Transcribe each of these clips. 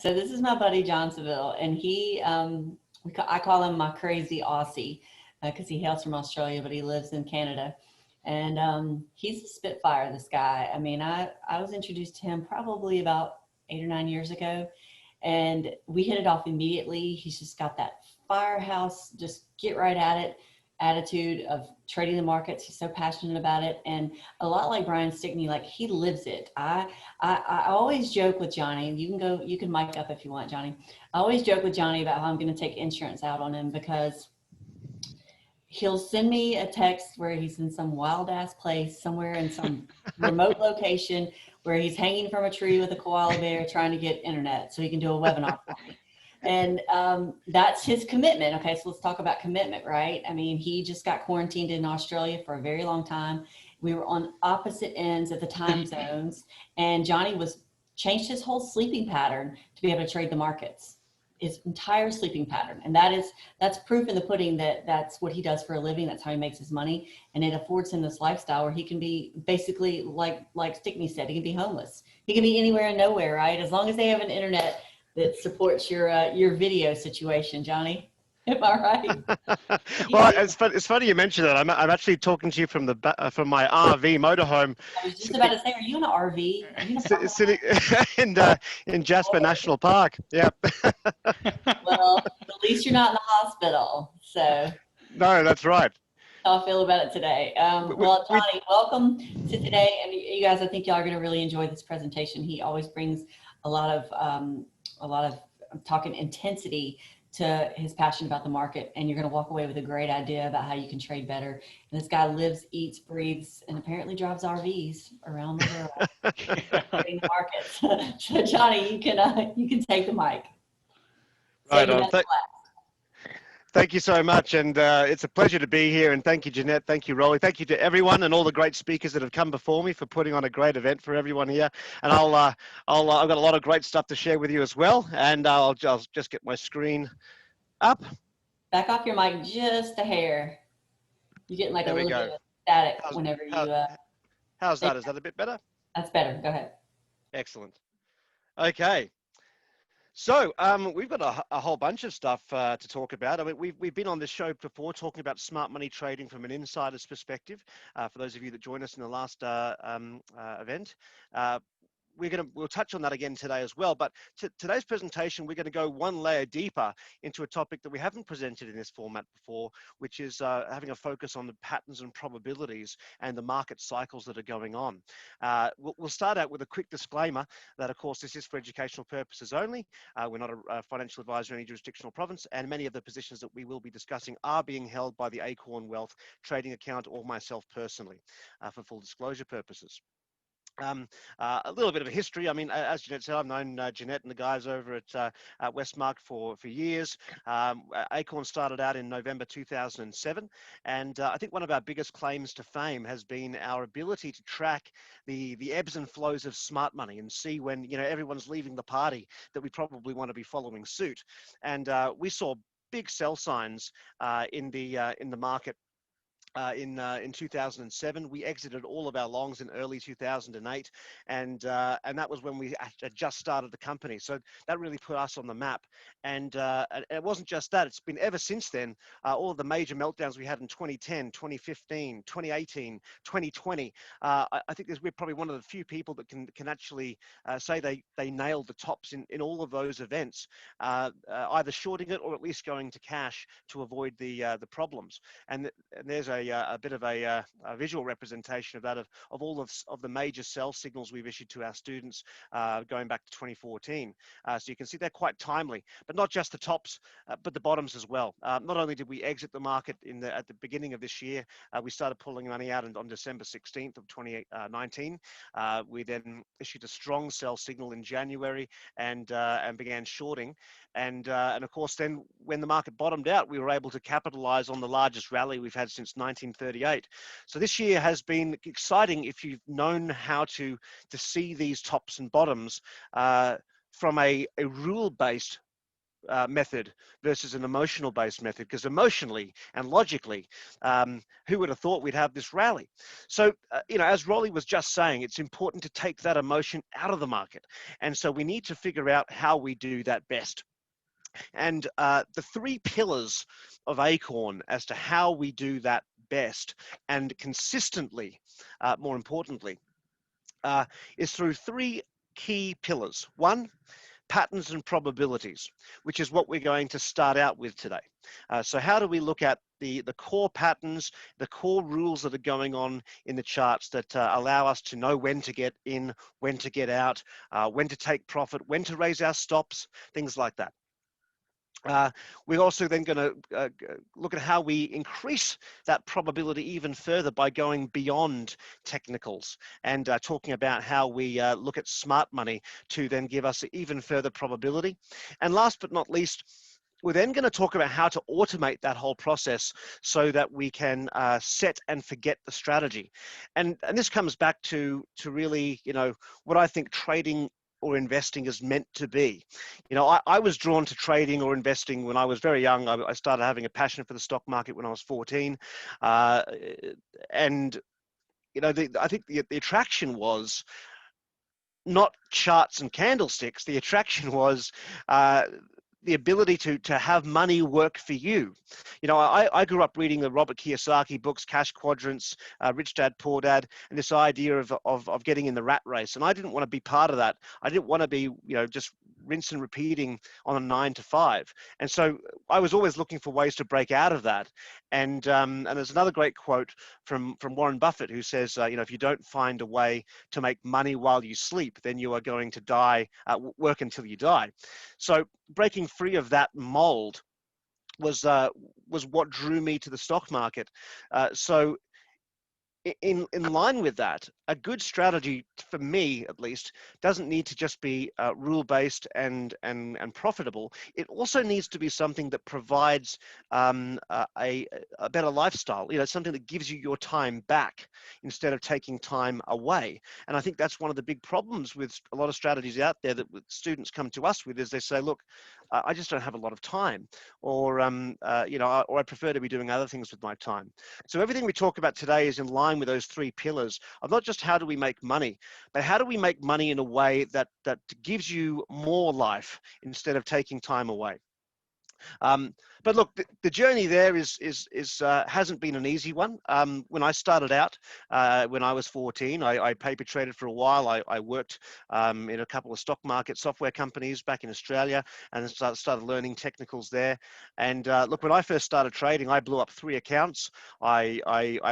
So this is my buddy John Seville, and I call him my crazy Aussie because he hails from Australia, but he lives in Canada. And he's a spitfire, this guy. I mean, I was introduced to him probably about 8 or 9 years ago, and we hit it off immediately. He's just got that firehouse, just get right at it attitude of trading the markets. He's so passionate about it, and a lot like Brian Stickney, like he lives it. I always joke with Johnny. You can mic up if you want, Johnny. I always joke with Johnny about how I'm going to take insurance out on him because he'll send me a text where he's in some wild ass place somewhere in some remote location where he's hanging from a tree with a koala bear trying to get internet so he can do a webinar for me. And that's his commitment. Okay, so let's talk about commitment, right? I mean, he just got quarantined in Australia for a very long time. We were on opposite ends of the time zones, and Johnny changed his whole sleeping pattern to be able to trade the markets. His entire sleeping pattern, and that's proof in the pudding that that's what he does for a living. That's how he makes his money, and it affords him this lifestyle where he can be basically like Stickney said, he can be homeless. He can be anywhere and nowhere, right? As long as they have an internet that supports your video situation, Johnny. Am I right? Well, it's funny you mentioned that. I'm actually talking to you from from my RV motorhome. I was just about to say, are you in an RV? Sitting in Jasper National Park. Yep. Well, at least you're not in the hospital. So. No, that's right. How I feel about it today. Well, Johnny, welcome to today, and you guys, I think y'all are going to really enjoy this presentation. He always brings a lot of talking intensity to his passion about the market, and you're going to walk away with a great idea about how you can trade better. And this guy lives, eats, breathes, and apparently drives RVs around the world, trading the markets. So, Johnny, you can take the mic. Right on. Thank you so much, and it's a pleasure to be here. And thank you, Jeanette. Thank you, Rolly. Thank you to everyone and all the great speakers that have come before me for putting on a great event for everyone here. And I've got a lot of great stuff to share with you as well. And I'll just get my screen up. Back off your mic just a hair. You're getting like a little bit of static whenever you. How's that? Is that a bit better? That's better. Go ahead. Excellent. Okay. So we've got a whole bunch of stuff to talk about. I mean, we've been on this show before talking about smart money trading from an insider's perspective. For those of you that joined us in the last event, we'll touch on that again today as well. But today's presentation, we're going to go one layer deeper into a topic that we haven't presented in this format before, which is having a focus on the patterns and probabilities and the market cycles that are going on. We'll start out with a quick disclaimer that, of course, this is for educational purposes only. We're not a financial advisor in any jurisdictional province, and many of the positions that we will be discussing are being held by the ACORN Wealth trading account or myself personally, for full disclosure purposes. A little bit of a history. I mean, as Jeanette said, I've known Jeanette and the guys over at Westmark for years. ACORN started out in November 2007, and I think one of our biggest claims to fame has been our ability to track the ebbs and flows of smart money and see when everyone's leaving the party that we probably want to be following suit. And we saw big sell signs in the market. In 2007, we exited all of our longs in early 2008, and that was when we had just started the company. So that really put us on the map. And it wasn't just that; it's been ever since then. All of the major meltdowns we had in 2010, 2015, 2018, 2020. I think we're probably one of the few people that can actually say they nailed the tops in all of those events, either shorting it or at least going to cash to avoid the problems. And there's a bit of a visual representation of that of all of the major sell signals we've issued to our students going back to 2014. So you can see they're quite timely, but not just the tops, but the bottoms as well. Not only did we exit the market at the beginning of this year, we started pulling money out on December 16th of 2019. We then issued a strong sell signal in January and began shorting. And of course, then when the market bottomed out, we were able to capitalize on the largest rally we've had since 1938. So this year has been exciting if you've known how to see these tops and bottoms from a rule-based method versus an emotional based method, because emotionally and logically, who would have thought we'd have this rally? So, as Rolly was just saying, it's important to take that emotion out of the market. And so we need to figure out how we do that best. And the three pillars of ACORN as to how we do that best and consistently, more importantly, is through three key pillars. One, patterns and probabilities, which is what we're going to start out with today. So how do we look at the core patterns, the core rules that are going on in the charts that allow us to know when to get in, when to get out, when to take profit, when to raise our stops, things like that. We're also then going to look at how we increase that probability even further by going beyond technicals and talking about how we look at smart money to then give us even further probability. And last but not least, we're then going to talk about how to automate that whole process so that we can set and forget the strategy. And this comes back to really, what I think trading or investing is meant to be. I was drawn to trading or investing when I was very young. I started having a passion for the stock market when I was 14. And, I think the attraction was not charts and candlesticks. The attraction was the ability to have money work for you. I grew up reading the Robert Kiyosaki books, Cash Quadrants, Rich Dad, Poor Dad, and this idea of getting in the rat race. And I didn't want to be part of that. I didn't want to be, just rinse and repeating on a 9 to 5. And so I was always looking for ways to break out of that. And there's another great quote from Warren Buffett who says, if you don't find a way to make money while you sleep, then you are going to die, work until you die. So breaking free of that mold was what drew me to the stock market. So in line with that, a good strategy, for me at least, doesn't need to just be rule-based and profitable. It also needs to be something that provides a better lifestyle, something that gives you your time back instead of taking time away. And I think that's one of the big problems with a lot of strategies out there that students come to us with, is they say, look, I just don't have a lot of time, or or I prefer to be doing other things with my time. So everything we talk about today is in line with those three pillars of not just how do we make money, but how do we make money in a way that gives you more life instead of taking time away. But look, the journey there hasn't been an easy one. When I started out, when I was 14, I paper traded for a while. I worked in a couple of stock market software companies back in Australia, and started learning technicals there. And look, when I first started trading, I blew up 3 accounts. I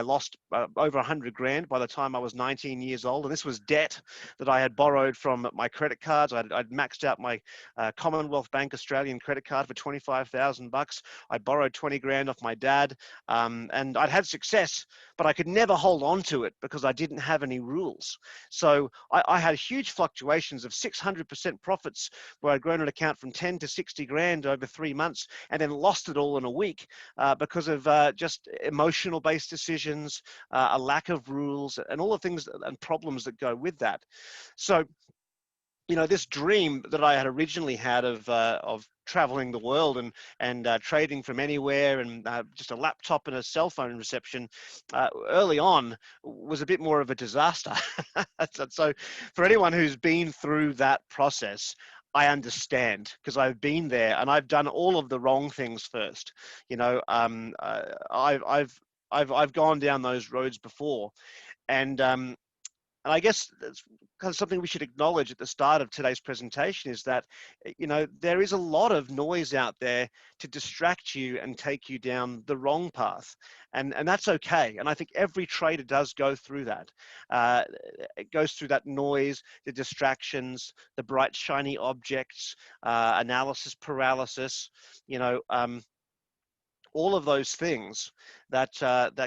lost over 100 grand by the time I was 19 years old, and this was debt that I had borrowed from my credit cards. I'd maxed out my Commonwealth Bank Australian credit card for $25,000. I borrowed 20 grand off my dad, and I'd had success, but I could never hold on to it because I didn't have any rules. So I had huge fluctuations of 600% profits where I'd grown an account from 10 to 60 grand over 3 months, and then lost it all in a week because of just emotional based decisions, a lack of rules, and all the things and problems that go with that. So this dream that I had originally had of traveling the world and trading from anywhere, and just a laptop and a cell phone reception early on was a bit more of a disaster. So for anyone who's been through that process, I understand, because I've been there and I've done all of the wrong things first. I've gone down those roads before, and I guess that's kind of something we should acknowledge at the start of today's presentation, is that, there is a lot of noise out there to distract you and take you down the wrong path. And that's okay. And I think every trader does go through that. It goes through that noise, the distractions, the bright, shiny objects, analysis paralysis, all of those things that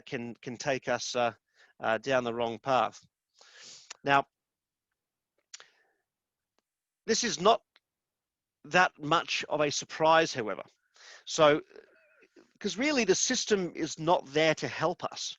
can take us down the wrong path. Now, this is not that much of a surprise, however. So because really the system is not there to help us.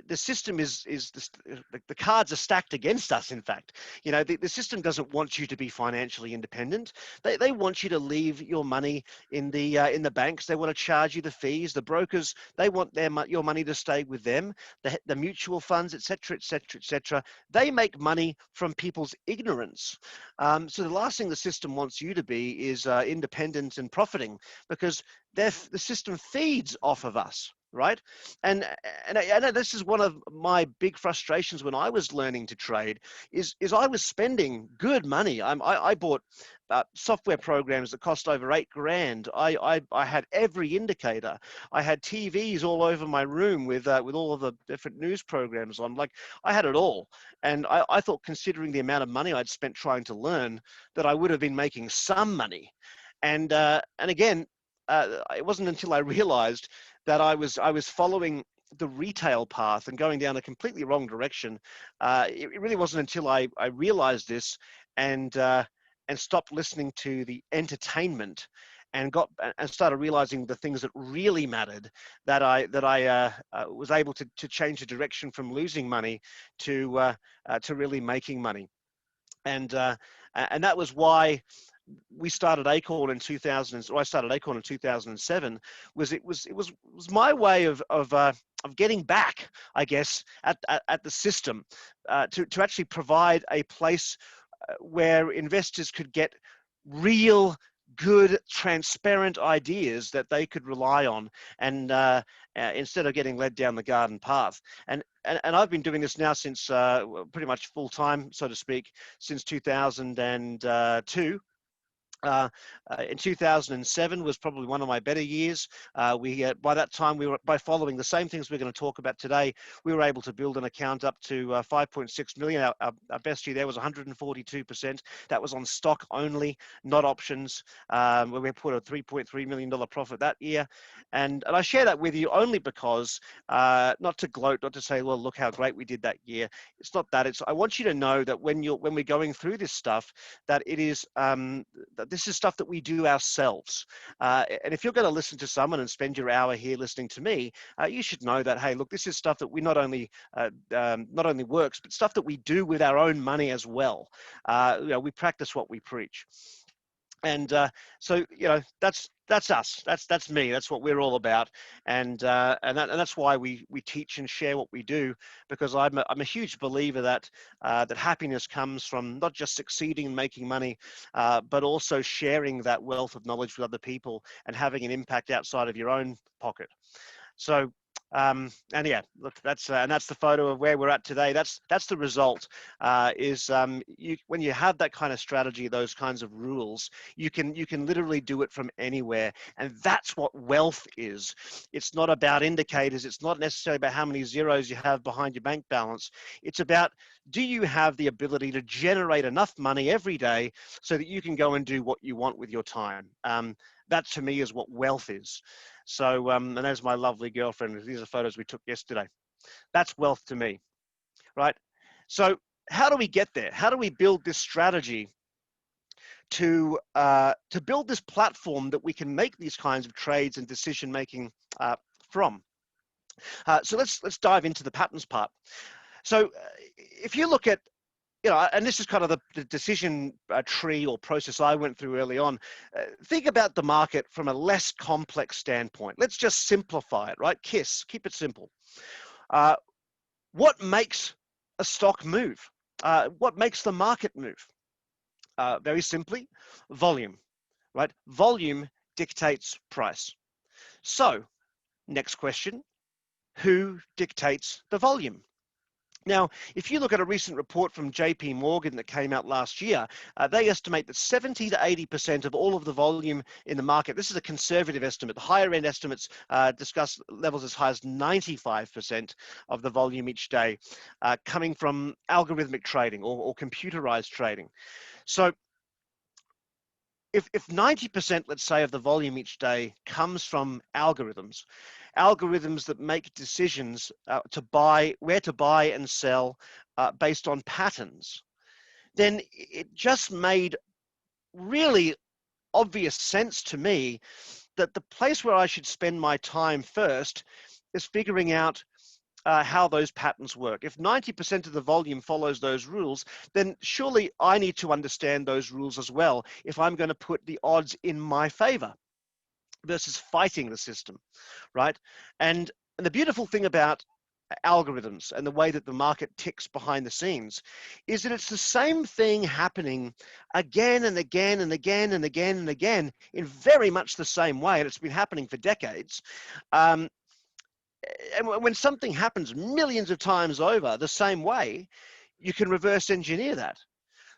The system the cards are stacked against us. In fact, you know, the system doesn't want you to be financially independent. They want you to leave your money in the banks. They want to charge you the fees. The brokers, they want your money to stay with them. The mutual funds, etc., etc., etc. They make money from people's ignorance. So the last thing the system wants you to be is independent and profiting, because the system feeds off of us, right? And I know this is one of my big frustrations when I was learning to trade, is I was spending good money. I bought software programs that cost over $8,000. I had every indicator. I had TVs all over my room with all of the different news programs on. Like, I had it all, and I thought, considering the amount of money I'd spent trying to learn, that I would have been making some money. And again, it wasn't until I realized that I was following the retail path and going down a completely wrong direction. It really wasn't until I realized this and stopped listening to the entertainment and started realizing the things that really mattered, that I was able to change the direction from losing money to really making money. And that was why we started ACORN in 2000, or I started ACORN in 2007. It was my way of getting back, I guess, at the system, to actually provide a place where investors could get real, good, transparent ideas that they could rely on, and instead of getting led down the garden path. And I've been doing this now since pretty much full time, so to speak, since 2002. In 2007 was probably one of my better years. By that time, by following the same things we're going to talk about today, we were able to build an account up to 5.6 million. Our best year there was 142%. That was on stock only, not options, where we put a $3.3 million profit that year. And I share that with you only because, not to gloat, not to say, well, look how great we did that year. It's not that. I want you to know that when we're going through this stuff, that it is that this is stuff that we do ourselves. And if you're going to listen to someone and spend your hour here listening to me, you should know that, hey, look, this is stuff that we not only works, but stuff that we do with our own money as well. You know, we practice what we preach. And so, you know, that's us. That's me. That's what we're all about. And that's why we teach and share what we do, because I'm a huge believer that that happiness comes from not just succeeding and making money, but also sharing that wealth of knowledge with other people and having an impact outside of your own pocket. So, and yeah, look, that's the photo of where we're at today. That's the result. When you have that kind of strategy, those kinds of rules, you can literally do it from anywhere, and that's what wealth is. It's not about indicators. It's not necessarily about how many zeros you have behind your bank balance. It's about, do you have the ability to generate enough money every day so that you can go and do what you want with your time? That to me is what wealth is. So, and there's my lovely girlfriend. These are photos we took yesterday. That's wealth to me, right? So how do we get there? How do we build this strategy to build this platform that we can make these kinds of trades and decision making from? So let's dive into the patterns part. So if you look at, you know, and this is kind of the decision tree or process I went through early on. Think about the market from a less complex standpoint. Let's just simplify it, right? Keep it simple. What makes a stock move? What makes the market move? Very simply, volume, right? Volume dictates price. So, next question, who dictates the volume? Now, if you look at a recent report from JP Morgan that came out last year, they estimate that 70 to 80% of all of the volume in the market, this is a conservative estimate, the higher end estimates discuss levels as high as 95% of the volume each day coming from algorithmic trading or computerized trading. So if 90%, let's say, of the volume each day comes from algorithms that make decisions where to buy and sell based on patterns, then it just made really obvious sense to me that the place where I should spend my time first is figuring out how those patterns work. If 90% of the volume follows those rules, then surely I need to understand those rules as well if I'm going to put the odds in my favor versus fighting the system, right? And the beautiful thing about algorithms and the way that the market ticks behind the scenes is that it's the same thing happening again and again and again and again and again in very much the same way, and it's been happening for decades. And when something happens millions of times over the same way, you can reverse engineer that.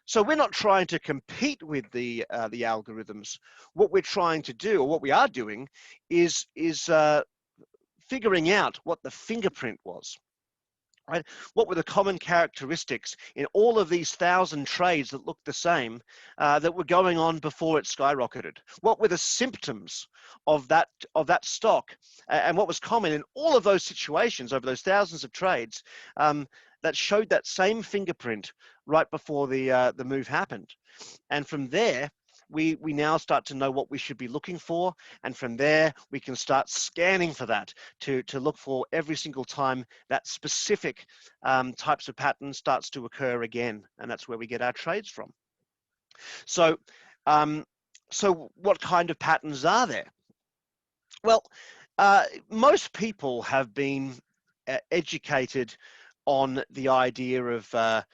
So we're not trying to compete with the algorithms. What we're trying to do, or what we are doing, is figuring out what the fingerprint was. Right? What were the common characteristics in all of these 1,000 trades that looked the same that were going on before it skyrocketed? What were the symptoms of that stock? And what was common in all of those situations over those thousands of trades that showed that same fingerprint right before the move happened? And from there, we now start to know what we should be looking for. And from there, we can start scanning for that to look for every single time that specific types of patterns starts to occur again. And that's where we get our trades from. So, so what kind of patterns are there? Well, most people have been educated on the idea of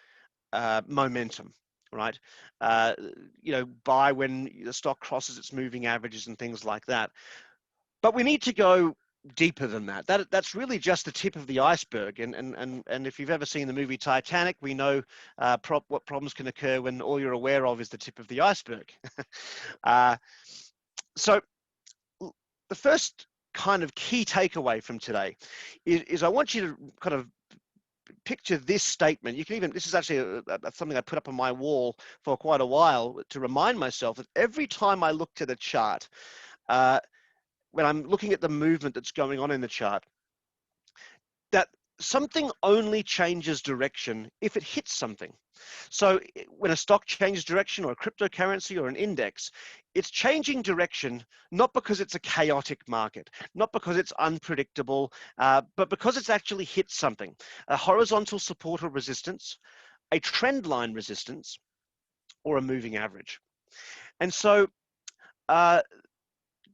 momentum, right? Buy when the stock crosses its moving averages and things like that. But we need to go deeper than that. That's really just the tip of the iceberg. And if you've ever seen the movie Titanic, we know what problems can occur when all you're aware of is the tip of the iceberg. So the first kind of key takeaway from today is I want you to kind of picture this statement. You can even, this is actually something I put up on my wall for quite a while to remind myself that every time I look to the chart, when I'm looking at the movement that's going on in the chart, that something only changes direction if it hits something. So when a stock changes direction, or a cryptocurrency, or an index, it's changing direction not because it's a chaotic market, not because it's unpredictable, but because it's actually hit something, a horizontal support or resistance, a trend line resistance, or a moving average. And so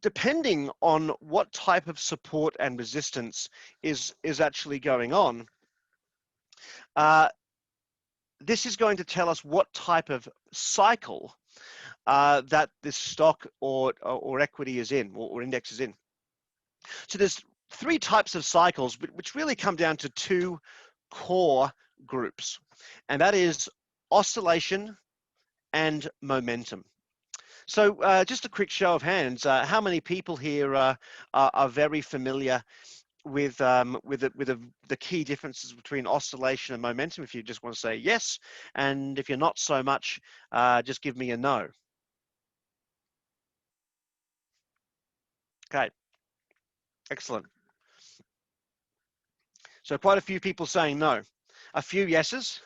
depending on what type of support and resistance is actually going on, this is going to tell us what type of cycle that this stock or equity is in, or index is in. So there's three types of cycles, which really come down to two core groups, and that is oscillation and momentum. So just a quick show of hands, how many people here are very familiar with the key differences between oscillation and momentum? If you just want to say yes, and if you're not so much, just give me a no. Okay, excellent. So quite a few people saying no. A few yeses.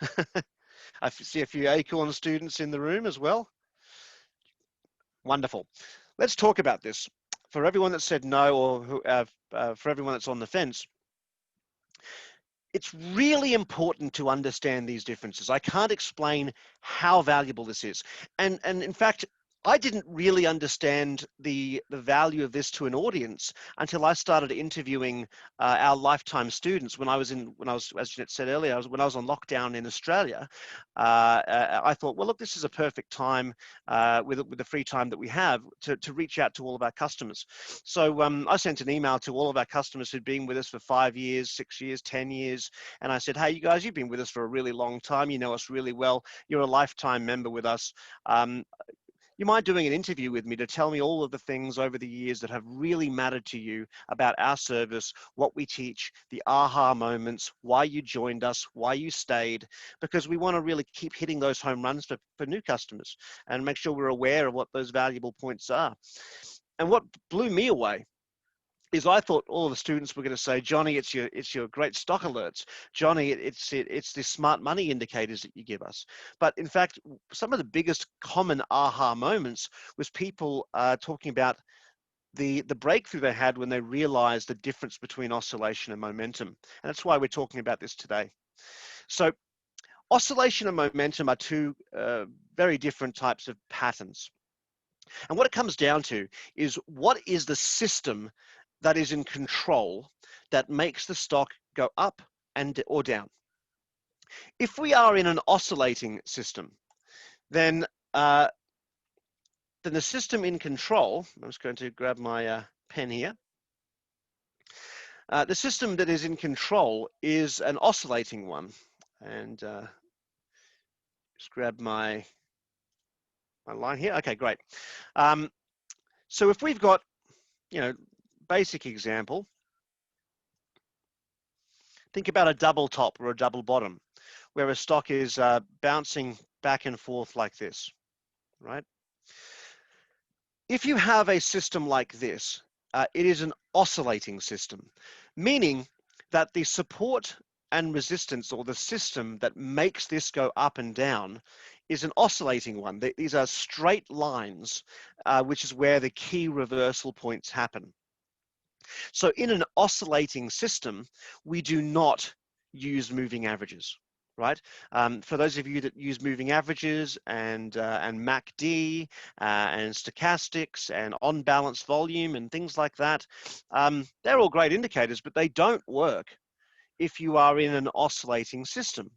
I see a few ACORN students in the room as well. Wonderful. Let's talk about this. For everyone that said no, or for everyone that's on the fence, it's really important to understand these differences. I can't explain how valuable this is. And in fact, I didn't really understand the value of this to an audience until I started interviewing our lifetime students when I was, as Jeanette said earlier, when I was on lockdown in Australia. I thought, well, look, this is a perfect time with the free time that we have to reach out to all of our customers. So I sent an email to all of our customers who'd been with us for 5 years, 6 years, 10 years. And I said, hey, you guys, you've been with us for a really long time. You know us really well. You're a lifetime member with us. You mind doing an interview with me to tell me all of the things over the years that have really mattered to you about our service, what we teach, the aha moments, why you joined us, why you stayed, because we want to really keep hitting those home runs for new customers and make sure we're aware of what those valuable points are. And what blew me away is I thought all of the students were going to say, Johnny, it's your great stock alerts. Johnny, it's the smart money indicators that you give us. But in fact, some of the biggest common aha moments was people talking about the breakthrough they had when they realized the difference between oscillation and momentum. And that's why we're talking about this today. So oscillation and momentum are two very different types of patterns. And what it comes down to is, what is the system that is in control that makes the stock go up and or down? If we are in an oscillating system, then the system in control, I'm just going to grab my pen here. The system that is in control is an oscillating one. And just grab my line here. Okay, great. So if we've got, basic example, think about a double top or a double bottom, where a stock is bouncing back and forth like this, right? If you have a system like this, it is an oscillating system, meaning that the support and resistance, or the system that makes this go up and down, is an oscillating one. These are straight lines, which is where the key reversal points happen. So in an oscillating system, we do not use moving averages, right? For those of you that use moving averages and MACD and stochastics and on-balance volume and things like that, they're all great indicators, but they don't work if you are in an oscillating system.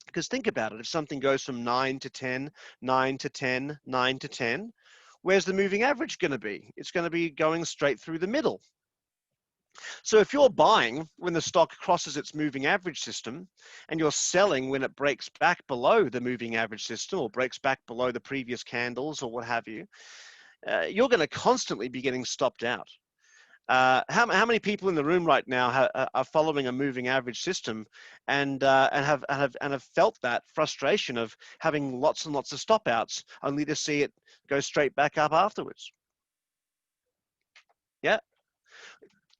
Because think about it, if something goes from 9 to 10, 9 to 10, 9 to 10, where's the moving average going to be? It's going to be going straight through the middle. So if you're buying when the stock crosses its moving average system, and you're selling when it breaks back below the moving average system, or breaks back below the previous candles or what have you, you're going to constantly be getting stopped out. How many people in the room right now are following a moving average system and have felt that frustration of having lots and lots of stop outs only to see it go straight back up afterwards? Yeah.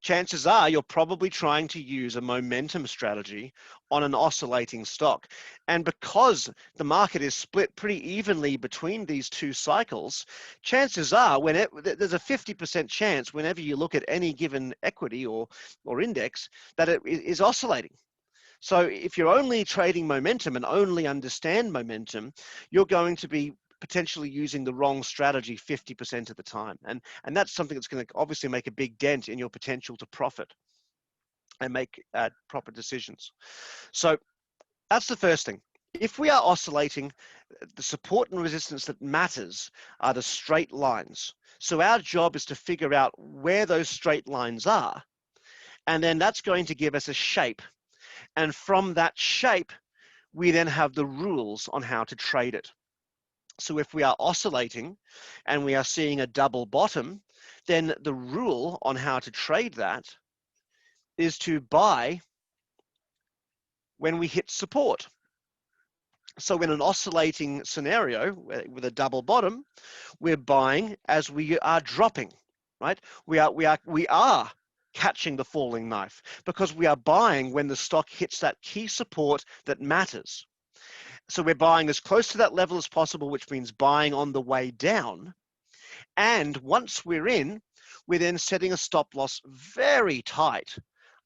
Chances are you're probably trying to use a momentum strategy on an oscillating stock. And because the market is split pretty evenly between these two cycles, chances are there's a 50% chance whenever you look at any given equity or index that it is oscillating. So if you're only trading momentum and only understand momentum, you're going to be potentially using the wrong strategy 50% of the time. And that's something that's going to obviously make a big dent in your potential to profit and make proper decisions. So that's the first thing. If we are oscillating, the support and resistance that matters are the straight lines. So our job is to figure out where those straight lines are, and then that's going to give us a shape. And from that shape, we then have the rules on how to trade it. So if we are oscillating and we are seeing a double bottom, then the rule on how to trade that is to buy when we hit support. So in an oscillating scenario with a double bottom, we're buying as we are dropping, right? We are catching the falling knife, because we are buying when the stock hits that key support that matters. So we're buying as close to that level as possible, which means buying on the way down. And once we're in, we're then setting a stop loss very tight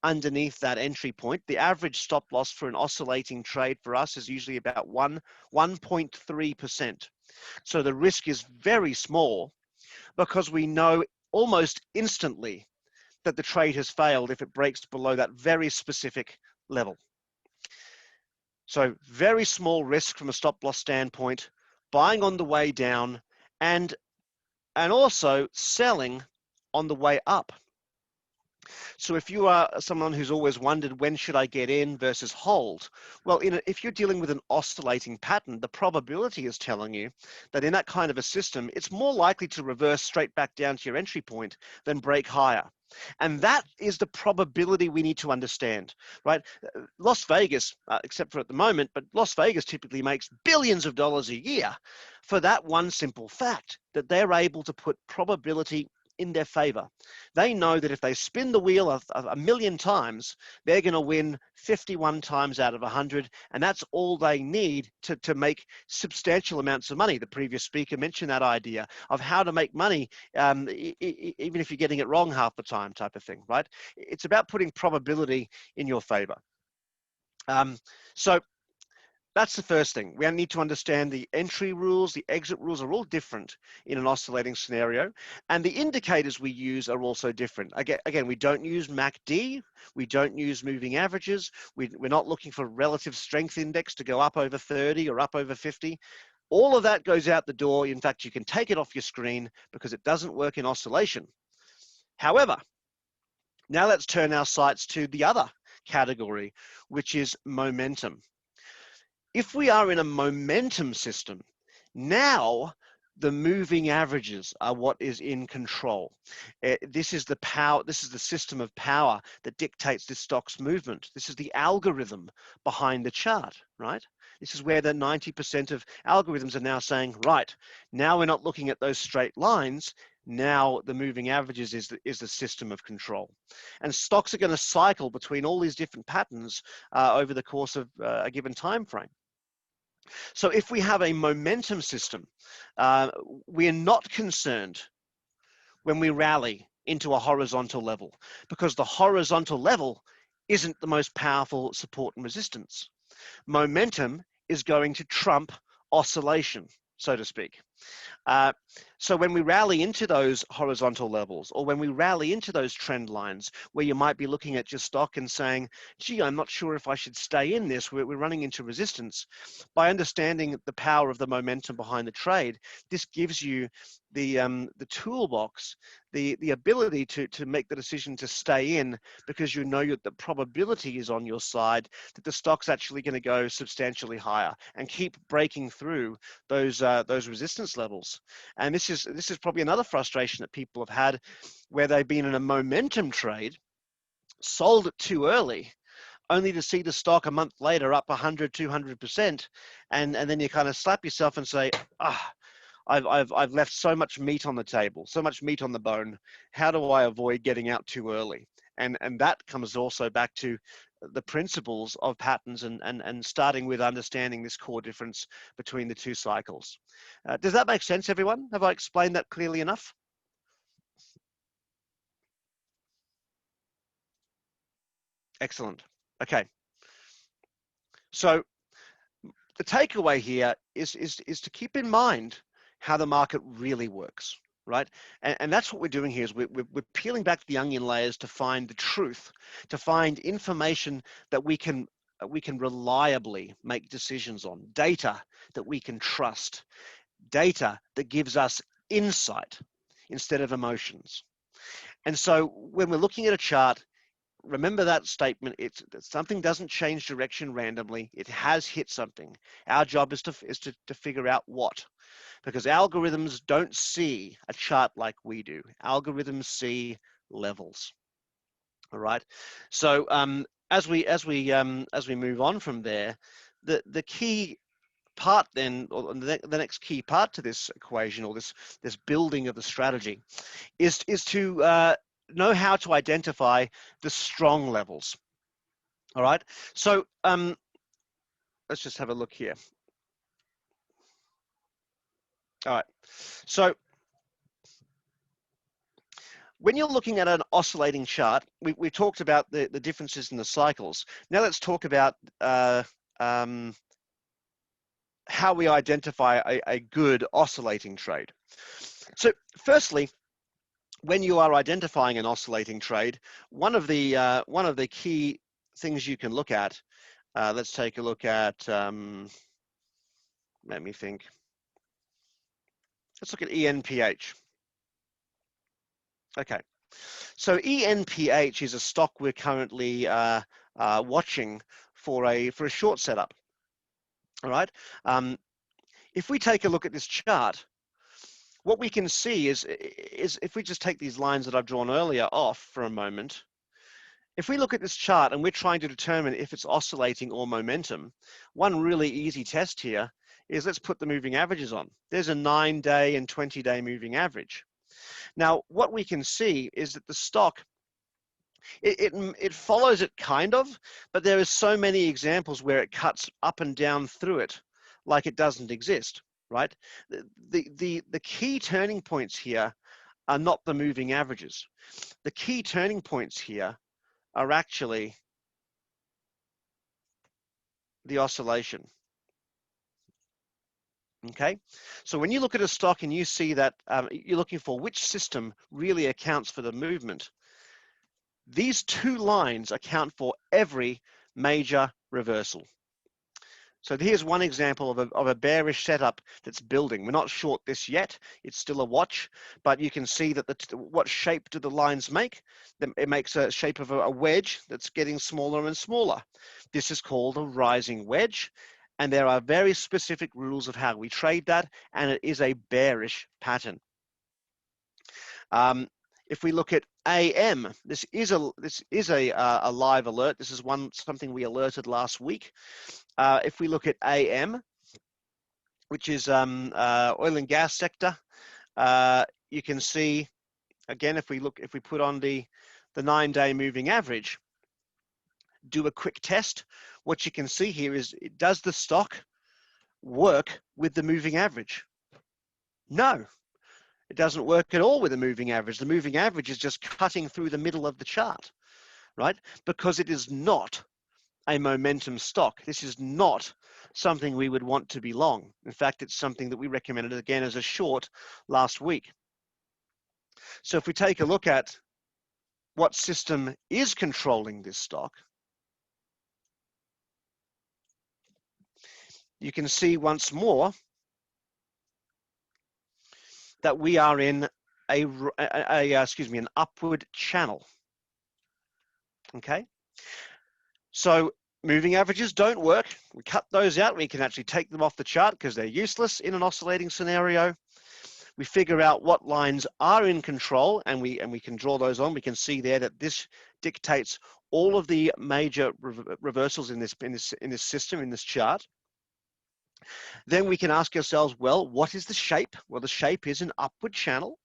underneath that entry point. The average stop loss for an oscillating trade for us is usually about 1.3%. So the risk is very small, because we know almost instantly that the trade has failed if it breaks below that very specific level. So very small risk from a stop loss standpoint, buying on the way down, and also selling on the way up. So if you are someone who's always wondered, when should I get in versus hold? Well, if you're dealing with an oscillating pattern, the probability is telling you that in that kind of a system, it's more likely to reverse straight back down to your entry point than break higher. And that is the probability we need to understand, right? Las Vegas, except for at the moment, but Las Vegas typically makes billions of dollars a year for that one simple fact, that they're able to put probability in their favor. They know that if they spin the wheel a million times, they're going to win 51 times out of 100, and that's all they need to make substantial amounts of money. The previous speaker mentioned that idea of how to make money, even if you're getting it wrong half the time, type of thing, right? It's about putting probability in your favor. So that's the first thing. We need to understand the entry rules, the exit rules are all different in an oscillating scenario, and the indicators we use are also different. Again, we don't use MACD, we don't use moving averages, we're not looking for relative strength index to go up over 30 or up over 50. All of that goes out the door. In fact, you can take it off your screen because it doesn't work in oscillation. However, now let's turn our sights to the other category, which is momentum. If we are in a momentum system, now the moving averages are what is in control. This is the power, this is the system of power that dictates this stock's movement. This is the algorithm behind the chart, right? This is where the 90% of algorithms are now saying, right, now we're not looking at those straight lines. Now the moving averages is the system of control. And stocks are going to cycle between all these different patterns over the course of a given time frame. So if we have a momentum system, we are not concerned when we rally into a horizontal level, because the horizontal level isn't the most powerful support and resistance. Momentum is going to trump oscillation, so to speak. So when we rally into those horizontal levels, or when we rally into those trend lines where you might be looking at your stock and saying, gee, I'm not sure if I should stay in this, we're running into resistance. By understanding the power of the momentum behind the trade, this gives you the toolbox, the ability to make the decision to stay in, because you know the probability is on your side that the stock's actually going to go substantially higher and keep breaking through those resistance levels. And this is probably another frustration that people have had, where they've been in a momentum trade, sold it too early, only to see the stock a month later up 100, 200%, and then you kind of slap yourself and say, I've left so much meat on the table, so much meat on the bone. How do I avoid getting out too early? And that comes also back to the principles of patterns and starting with understanding this core difference between the two cycles. Does that make sense, everyone? Have I explained that clearly enough? Excellent. Okay. So the takeaway here is to keep in mind how the market really works, right? And that's what we're doing here, is we're peeling back the onion layers to find the truth, to find information that we can reliably make decisions on, data that we can trust, data that gives us insight instead of emotions. And so when we're looking at a chart, remember that statement. Something doesn't change direction randomly. It has hit something. Our job is to figure out what, because algorithms don't see a chart like we do. Algorithms see levels. All right. So as we move on from there, the key part then, or the next key part to this equation, or this building of the strategy, is to know how to identify the strong levels. All right. So let's just have a look here. All right. So when you're looking at an oscillating chart, we talked about the differences in the cycles. Now let's talk about how we identify a good oscillating trade. So firstly, when you are identifying an oscillating trade, one of the key things you can look at, let's take a look at, let me think. Let's look at ENPH. Okay, so ENPH is a stock we're currently watching for a short setup. All right. If we take a look at this chart, what we can see is if we just take these lines that I've drawn earlier off for a moment, if we look at this chart and we're trying to determine if it's oscillating or momentum, one really easy test here is let's put the moving averages on. There's a 9-day and 20-day moving average. Now, what we can see is that the stock, it follows it kind of, but there is so many examples where it cuts up and down through it like it doesn't exist, right? The key turning points here are not the moving averages. The key turning points here are actually the oscillation. Okay, so when you look at a stock and you see that you're looking for which system really accounts for the movement, these two lines account for every major reversal. So here's one example of a bearish setup that's building. We're not short this yet. It's still a watch, but you can see that what shape do the lines make? It makes a shape of a wedge that's getting smaller and smaller. This is called a rising wedge, and there are very specific rules of how we trade that, and it is a bearish pattern. If we look at AM, this is a live alert. This is something we alerted last week. If we look at AM, which is oil and gas sector, you can see again if we put on the 9-day moving average, do a quick test. What you can see here is, does the stock work with the moving average? No. It doesn't work at all with the moving average. The moving average is just cutting through the middle of the chart, right? Because it is not a momentum stock. This is not something we would want to be long. In fact, it's something that we recommended again as a short last week. So if we take a look at what system is controlling this stock, you can see once more that we are in an upward channel. Okay, so moving averages don't work. We cut those out. We can actually take them off the chart because they're useless in an oscillating scenario. We figure out what lines are in control, and we can draw those on. We can see there that this dictates all of the major reversals in this system, in this chart. Then we can ask ourselves, well, what is the shape? Well, the shape is an upward channel.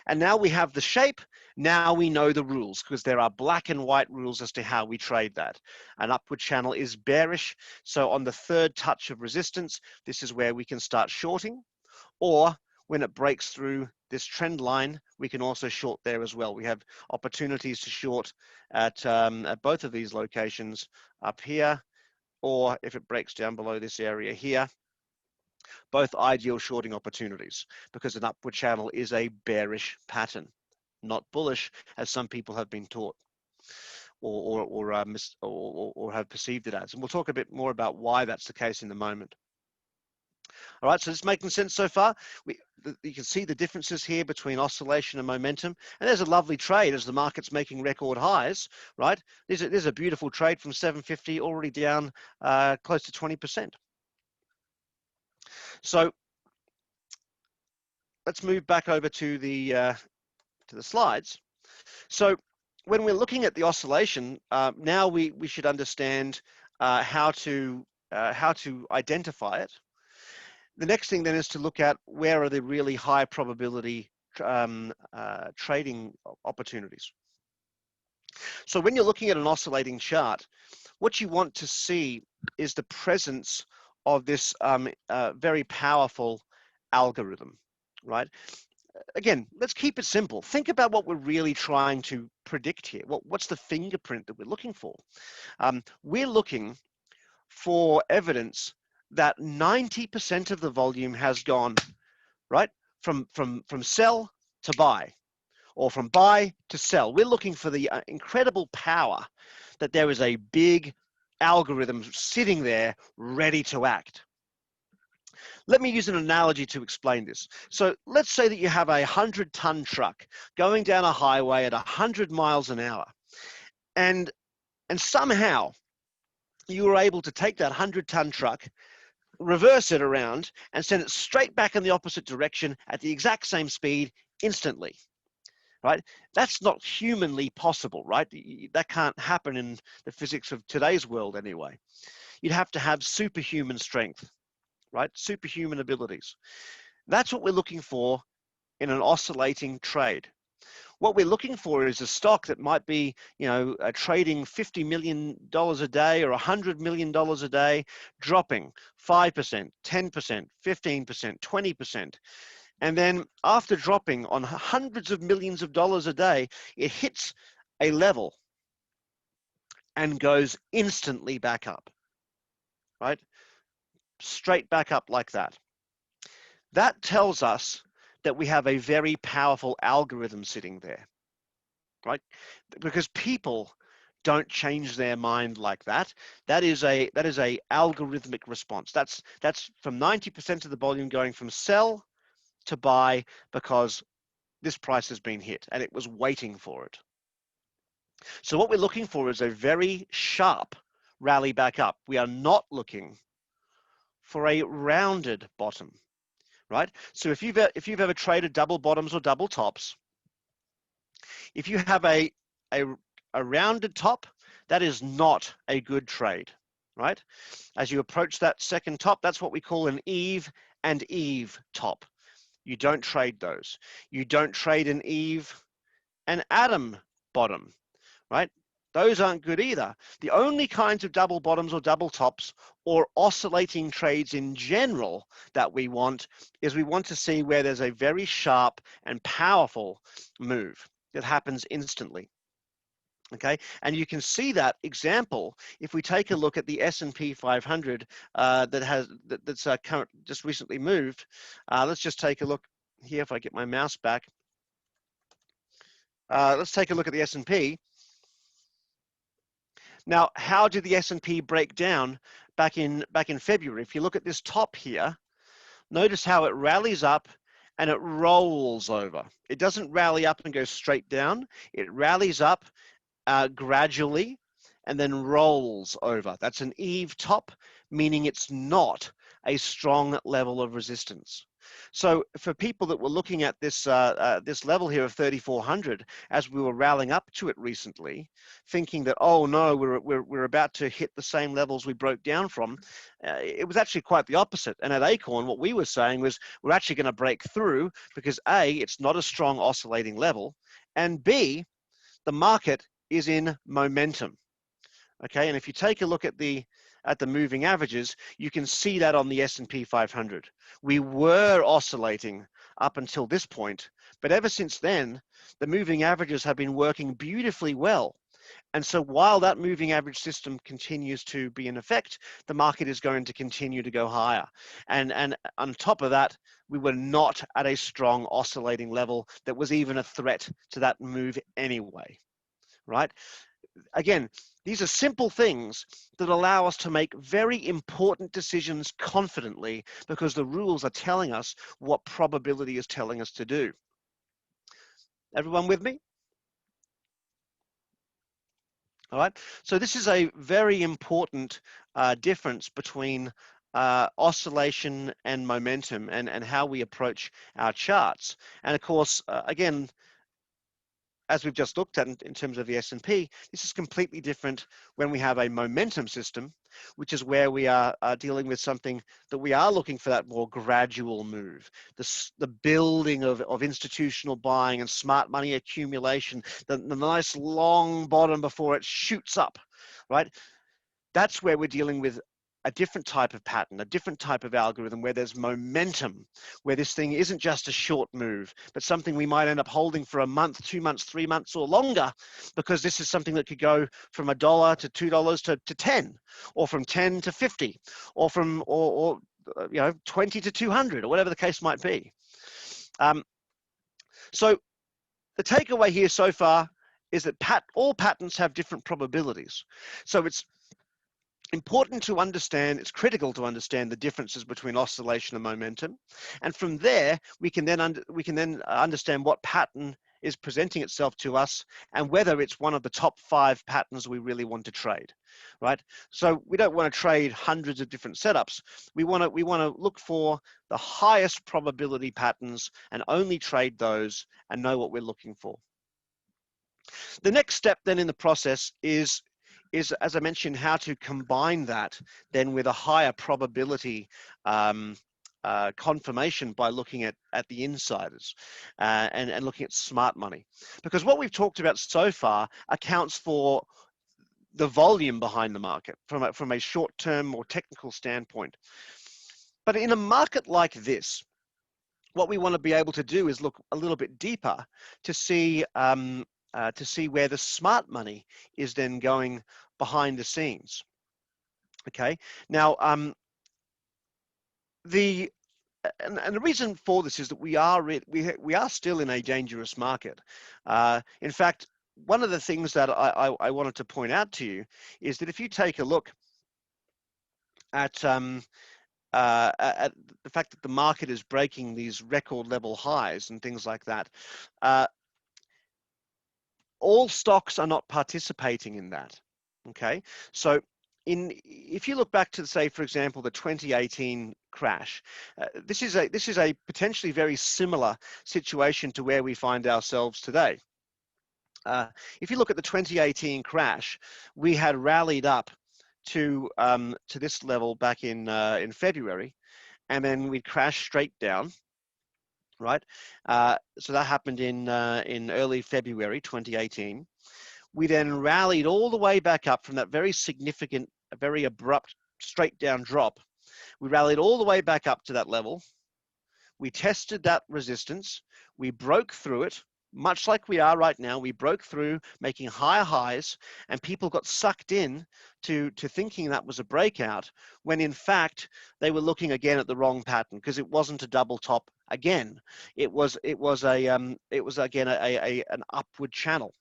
And now we have the shape, now we know the rules, because there are black and white rules as to how we trade that. An upward channel is bearish. So on the third touch of resistance, this is where we can start shorting. Or when it breaks through this trend line, we can also short there as well. We have opportunities to short at both of these locations up here, or if it breaks down below this area here, both ideal shorting opportunities, because an upward channel is a bearish pattern, not bullish, as some people have been taught or have perceived it as. And we'll talk a bit more about why that's the case in a moment. All right, so it's making sense so far. You can see the differences here between oscillation and momentum. And there's a lovely trade as the market's making record highs, right? There's a beautiful trade from 750 already down close to 20%. So let's move back over to the slides. So when we're looking at the oscillation, now we should understand how to identify it. The next thing then is to look at where are the really high probability trading opportunities. So when you're looking at an oscillating chart, what you want to see is the presence of this very powerful algorithm, right? Again, let's keep it simple. Think about what we're really trying to predict here. What's the fingerprint that we're looking for? We're looking for evidence that 90% of the volume has gone, right, from sell to buy, or from buy to sell. We're looking for the incredible power that there is a big algorithm sitting there ready to act. Let me use an analogy to explain this. So let's say that you have a 100-ton truck going down a highway at 100 miles an hour, and somehow you were able to take that 100-ton truck, reverse it around, and send it straight back in the opposite direction at the exact same speed instantly, right? That's not humanly possible, right? That can't happen in the physics of today's world anyway. You'd have to have superhuman strength, right? Superhuman abilities. That's what we're looking for in an oscillating trade. What we're looking for is a stock that might be, trading $50 million a day or $100 million a day, dropping 5%, 10%, 15%, 20%. And then after dropping on hundreds of millions of dollars a day, it hits a level and goes instantly back up, right? Straight back up like that. That tells us that we have a very powerful algorithm sitting there, right? Because people don't change their mind like that. That is a algorithmic response. That's from 90% of the volume going from sell to buy because this price has been hit and it was waiting for it. So what we're looking for is a very sharp rally back up. We are not looking for a rounded bottom, right? So if you've ever traded double bottoms or double tops, if you have a rounded top, that is not a good trade, right? As you approach that second top, that's what we call an Eve and Eve top. You don't trade those. You don't trade an Eve and Adam bottom, right? Those aren't good either. The only kinds of double bottoms or double tops or oscillating trades in general that we want is we want to see where there's a very sharp and powerful move that happens instantly. Okay, and you can see that example if we take a look at the S&P 500 that's just recently moved. Let's just take a look here if I get my mouse back. Let's take a look at the S&P. Now, how did the S&P break down back in February? If you look at this top here, notice how it rallies up and it rolls over. It doesn't rally up and go straight down. It rallies up gradually and then rolls over. That's an Eve top, meaning it's not a strong level of resistance. So for people that were looking at this this level here of 3,400 as we were rallying up to it recently, thinking that, oh no, we're about to hit the same levels we broke down from, it was actually quite the opposite. And at ACORN, what we were saying was we're actually going to break through because A, it's not a strong oscillating level, and B, the market is in momentum. Okay, and if you take a look at the moving averages, you can see that on the S&P 500. We were oscillating up until this point, but ever since then, the moving averages have been working beautifully well. And so while that moving average system continues to be in effect, the market is going to continue to go higher. And on top of that, we were not at a strong oscillating level that was even a threat to that move anyway, right? Again, these are simple things that allow us to make very important decisions confidently because the rules are telling us what probability is telling us to do. Everyone with me? All right, so this is a very important difference between oscillation and momentum and how we approach our charts. And of course, again, as we've just looked at in terms of the S&P, this is completely different when we have a momentum system, which is where we are dealing with something that we are looking for that more gradual move, the building of institutional buying and smart money accumulation, the nice long bottom before it shoots up, right? That's where we're dealing with a different type of pattern, a different type of algorithm where there's momentum, where this thing isn't just a short move, but something we might end up holding for a month, 2 months, 3 months or longer, because this is something that could go from $1 to $2 to 10, or from 10 to 50, or from, or 20 to 200, or whatever the case might be. So the takeaway here so far is that all patterns have different probabilities. So it's important to understand, it's critical to understand the differences between oscillation and momentum. And from there, we can then understand what pattern is presenting itself to us and whether it's one of the top 5 patterns we really want to trade, right? So we don't want to trade hundreds of different setups. We want to look for the highest probability patterns and only trade those and know what we're looking for. The next step then in the process is, as I mentioned, how to combine that then with a higher probability confirmation by looking at the insiders and looking at smart money, because what we've talked about so far accounts for the volume behind the market from a short-term or technical standpoint. But in a market like this, what we want to be able to do is look a little bit deeper to see where the smart money is then going behind the scenes. Okay, now the reason for this is that we are still in a dangerous market. In fact, one of the things that I wanted to point out to you is that if you take a look at the fact that the market is breaking these record level highs and things like that, all stocks are not participating in that. Okay, so if you look back to, say, for example, the 2018 crash, this is a potentially very similar situation to where we find ourselves today. If you look at the 2018 crash, we had rallied up to this level back in February, and then we crashed straight down. Right, so that happened in early February 2018. We then rallied all the way back up from that very significant, very abrupt, straight down drop. We rallied all the way back up to that level. We tested that resistance. We broke through it, much like we are right now. We broke through, making higher highs, and people got sucked in to thinking that was a breakout, when in fact they were looking again at the wrong pattern, because it wasn't a double top again. It was again an upward channel.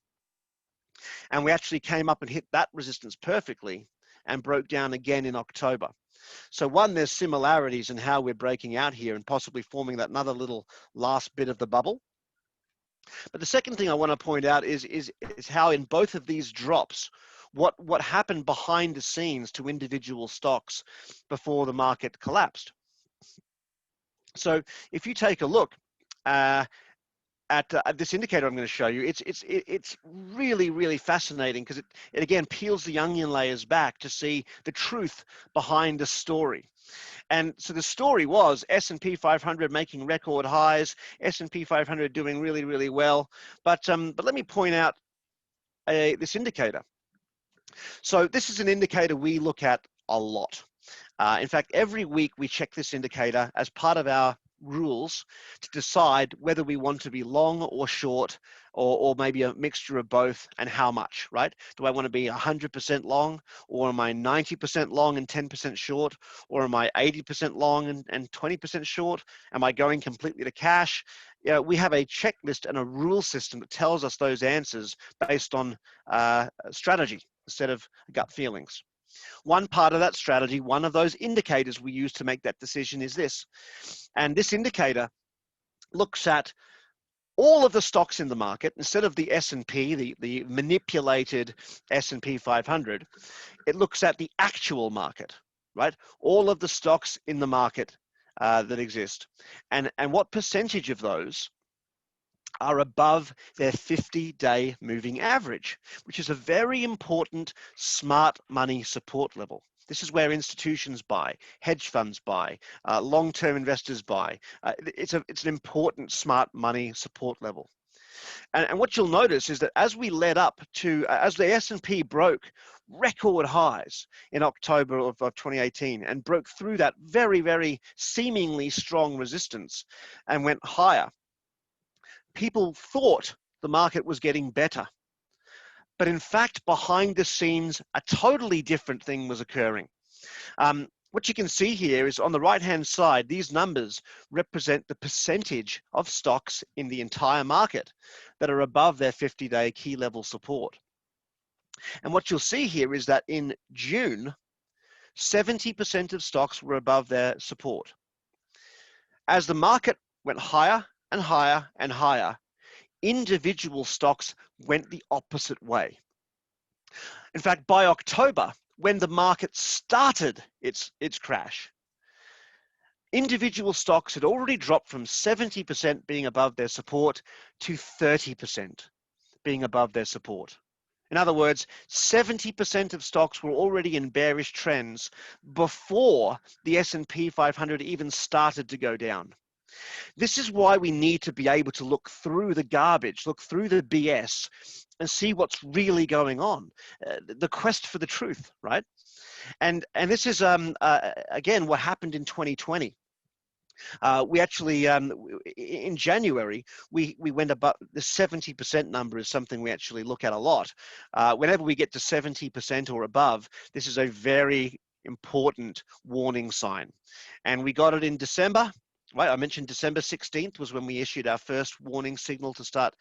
And we actually came up and hit that resistance perfectly and broke down again in October. So one, there's similarities in how we're breaking out here and possibly forming that another little last bit of the bubble. But the second thing I want to point out is how in both of these drops, what happened behind the scenes to individual stocks before the market collapsed. So if you take a look at this indicator I'm going to show you, it's really fascinating, because it again peels the onion layers back to see the truth behind the story. And so the story was S&P 500 making record highs, S&P 500 doing really well. But let me point out this indicator. So this is an indicator we look at a lot. In fact, every week we check this indicator as part of our rules to decide whether we want to be long or short, or maybe a mixture of both, and how much, right? Do I want to be 100% long, or am I 90% long and 10% short, or am I 80% long and 20% short? Am I going completely to cash? You know, we have a checklist and a rule system that tells us those answers based on strategy instead of gut feelings. One part of that strategy, one of those indicators we use to make that decision is this. And this indicator looks at all of the stocks in the market instead of the S&P, the manipulated S&P 500. It looks at the actual market, right? All of the stocks in the market that exist, and what percentage of those are above their 50-day moving average, which is a very important smart money support level. This is where institutions buy, hedge funds buy, long-term investors buy. It's an important smart money support level. And what you'll notice is that as we led up to, as the S&P broke record highs in October of 2018 and broke through that very seemingly strong resistance and went higher, people thought the market was getting better. But in fact, behind the scenes, a totally different thing was occurring. What you can see here is on the right-hand side, these numbers represent the percentage of stocks in the entire market that are above their 50-day key level support. And what you'll see here is that in June, 70% of stocks were above their support. As the market went higher and higher and higher, individual stocks went the opposite way. In fact, by October, when the market started its crash, individual stocks had already dropped from 70% being above their support to 30% being above their support. In other words, 70% of stocks were already in bearish trends before the S&P 500 even started to go down. This is why we need to be able to look through the garbage, look through the BS, and see what's really going on. The quest for the truth, right? And this is again what happened in 2020. We actually in January we went above the 70% number. Is something we actually look at a lot. Whenever we get to 70% or above, this is a very important warning sign, and we got it in December. Right, I mentioned December 16th was when we issued our first warning signal to start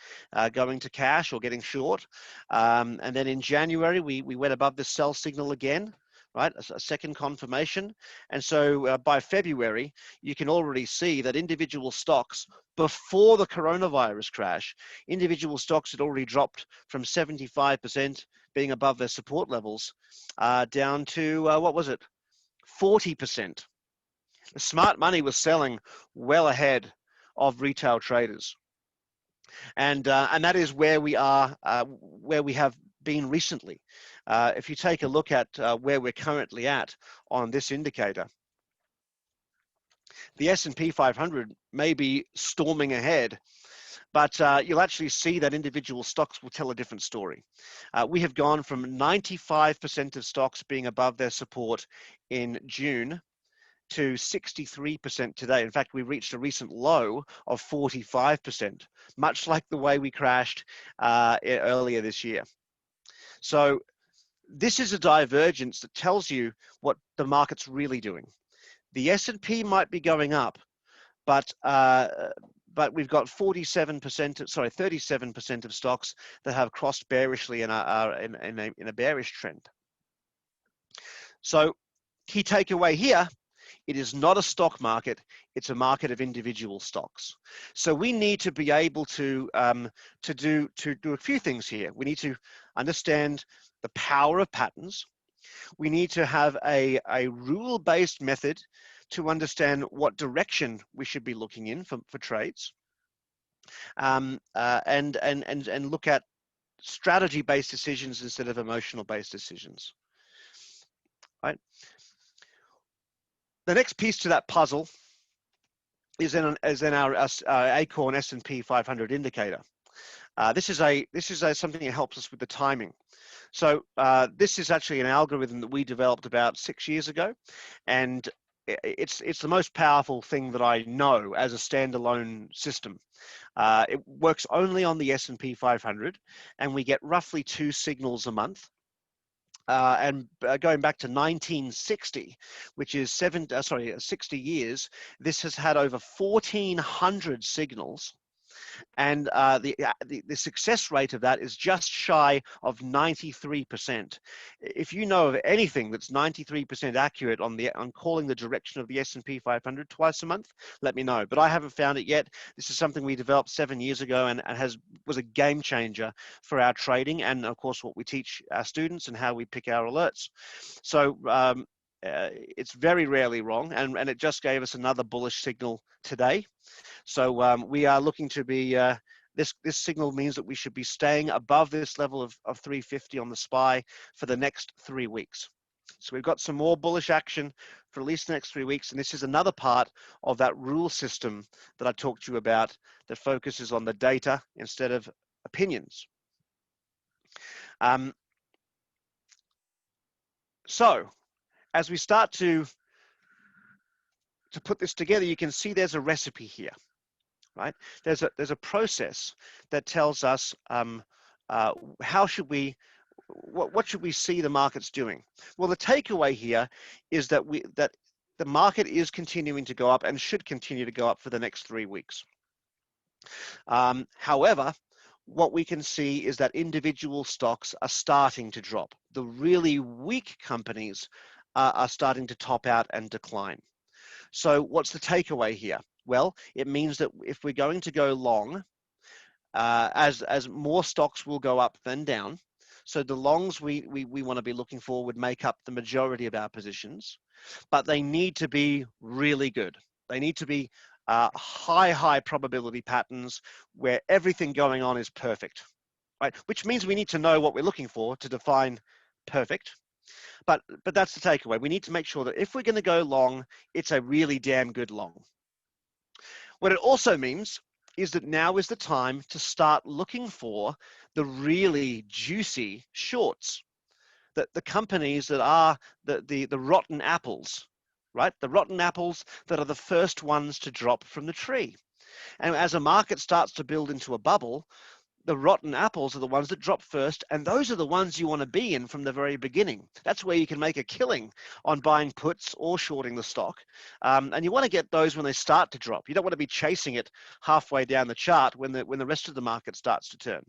going to cash or getting short. And then in January, we went above the sell signal again, right? A second confirmation. And so by February, you can already see that individual stocks, before the coronavirus crash, individual stocks had already dropped from 75% being above their support levels down to, what was it? 40%. The smart money was selling well ahead of retail traders, and that is where we are, where we have been recently. If you take a look at where we're currently at on this indicator, the S&P 500 may be storming ahead, but you'll actually see that individual stocks will tell a different story. We have gone from 95% of stocks being above their support in June to 63% today. In fact, we reached a recent low of 45%, much like the way we crashed earlier this year. So this is a divergence that tells you what the market's really doing. The S&P might be going up, but we've got 37% of stocks that have crossed bearishly and are in a bearish trend. So key takeaway here: it is not a stock market, it's a market of individual stocks. So we need to be able to do a few things here. We need to understand the power of patterns. We need to have a rule-based method to understand what direction we should be looking in for trades, and look at strategy-based decisions instead of emotional-based decisions, right? The next piece to that puzzle is in our ACORN S&P 500 indicator. This is something that helps us with the timing. So this is actually an algorithm that we developed about 6 years ago, and it's the most powerful thing that I know as a standalone system. It works only on the S&P 500, and we get roughly 2 signals a month. And going back to 1960, which is 60 years, this has had over 1,400 signals, and the success rate of that is just shy of 93%. If you know of anything that's 93% accurate on calling the direction of the S&P 500 twice a month, let me know. But I haven't found it yet. This is something we developed 7 years ago, and was a game changer for our trading, and of course what we teach our students and how we pick our alerts. So it's very rarely wrong, and it just gave us another bullish signal today. So we are looking to be, this signal means that we should be staying above this level of 350 on the SPY for the next 3 weeks. So we've got some more bullish action for at least the next 3 weeks, and this is another part of that rule system that I talked to you about that focuses on the data instead of opinions. So as we start to put this together, you can see there's a recipe here, right? There's a process that tells us how should we, what should we see the markets doing? Well, the takeaway here is that the market is continuing to go up and should continue to go up for the next 3 weeks. However, what we can see is that individual stocks are starting to drop. The really weak companies are starting to top out and decline. So what's the takeaway here? Well, it means that if we're going to go long, as more stocks will go up than down, so the longs we want to be looking for would make up the majority of our positions, but they need to be really good. They need to be high probability patterns where everything going on is perfect. right? Which means we need to know what we're looking for to define perfect. But that's the takeaway. We need to make sure that if we're going to go long, it's a really damn good long. What it also means is that now is the time to start looking for the really juicy shorts, the companies that are the rotten apples, right? The rotten apples that are the first ones to drop from the tree. And as a market starts to build into a bubble, the rotten apples are the ones that drop first, and those are the ones you want to be in from the very beginning. That's where you can make a killing on buying puts or shorting the stock. And you want to get those when they start to drop. You don't want to be chasing it halfway down the chart when the rest of the market starts to turn.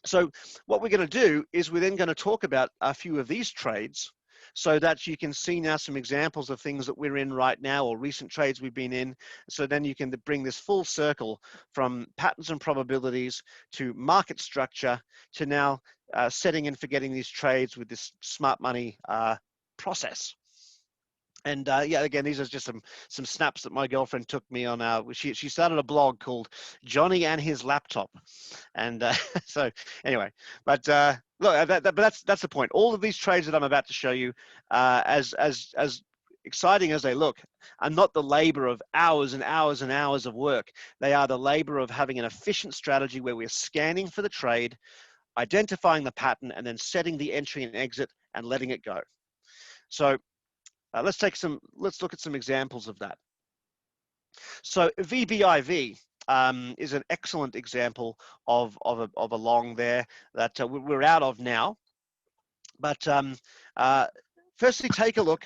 So what we're going to do is we're then going to talk about a few of these trades so that you can see now some examples of things that we're in right now or recent trades we've been in. So then you can bring this full circle from patterns and probabilities to market structure to now setting and forgetting these trades with this smart money process. And yeah, again, these are just some snaps that my girlfriend took me on. She started a blog called Johnny and His Laptop, and so anyway. But look, but that's the point. All of these trades that I'm about to show you, as exciting as they look, are not the labor of hours and hours and hours of work. They are the labor of having an efficient strategy where we're scanning for the trade, identifying the pattern, and then setting the entry and exit and letting it go. So. Let's look at some examples of that. So VBIV is an excellent example of a long there that we're out of now. But firstly, take a look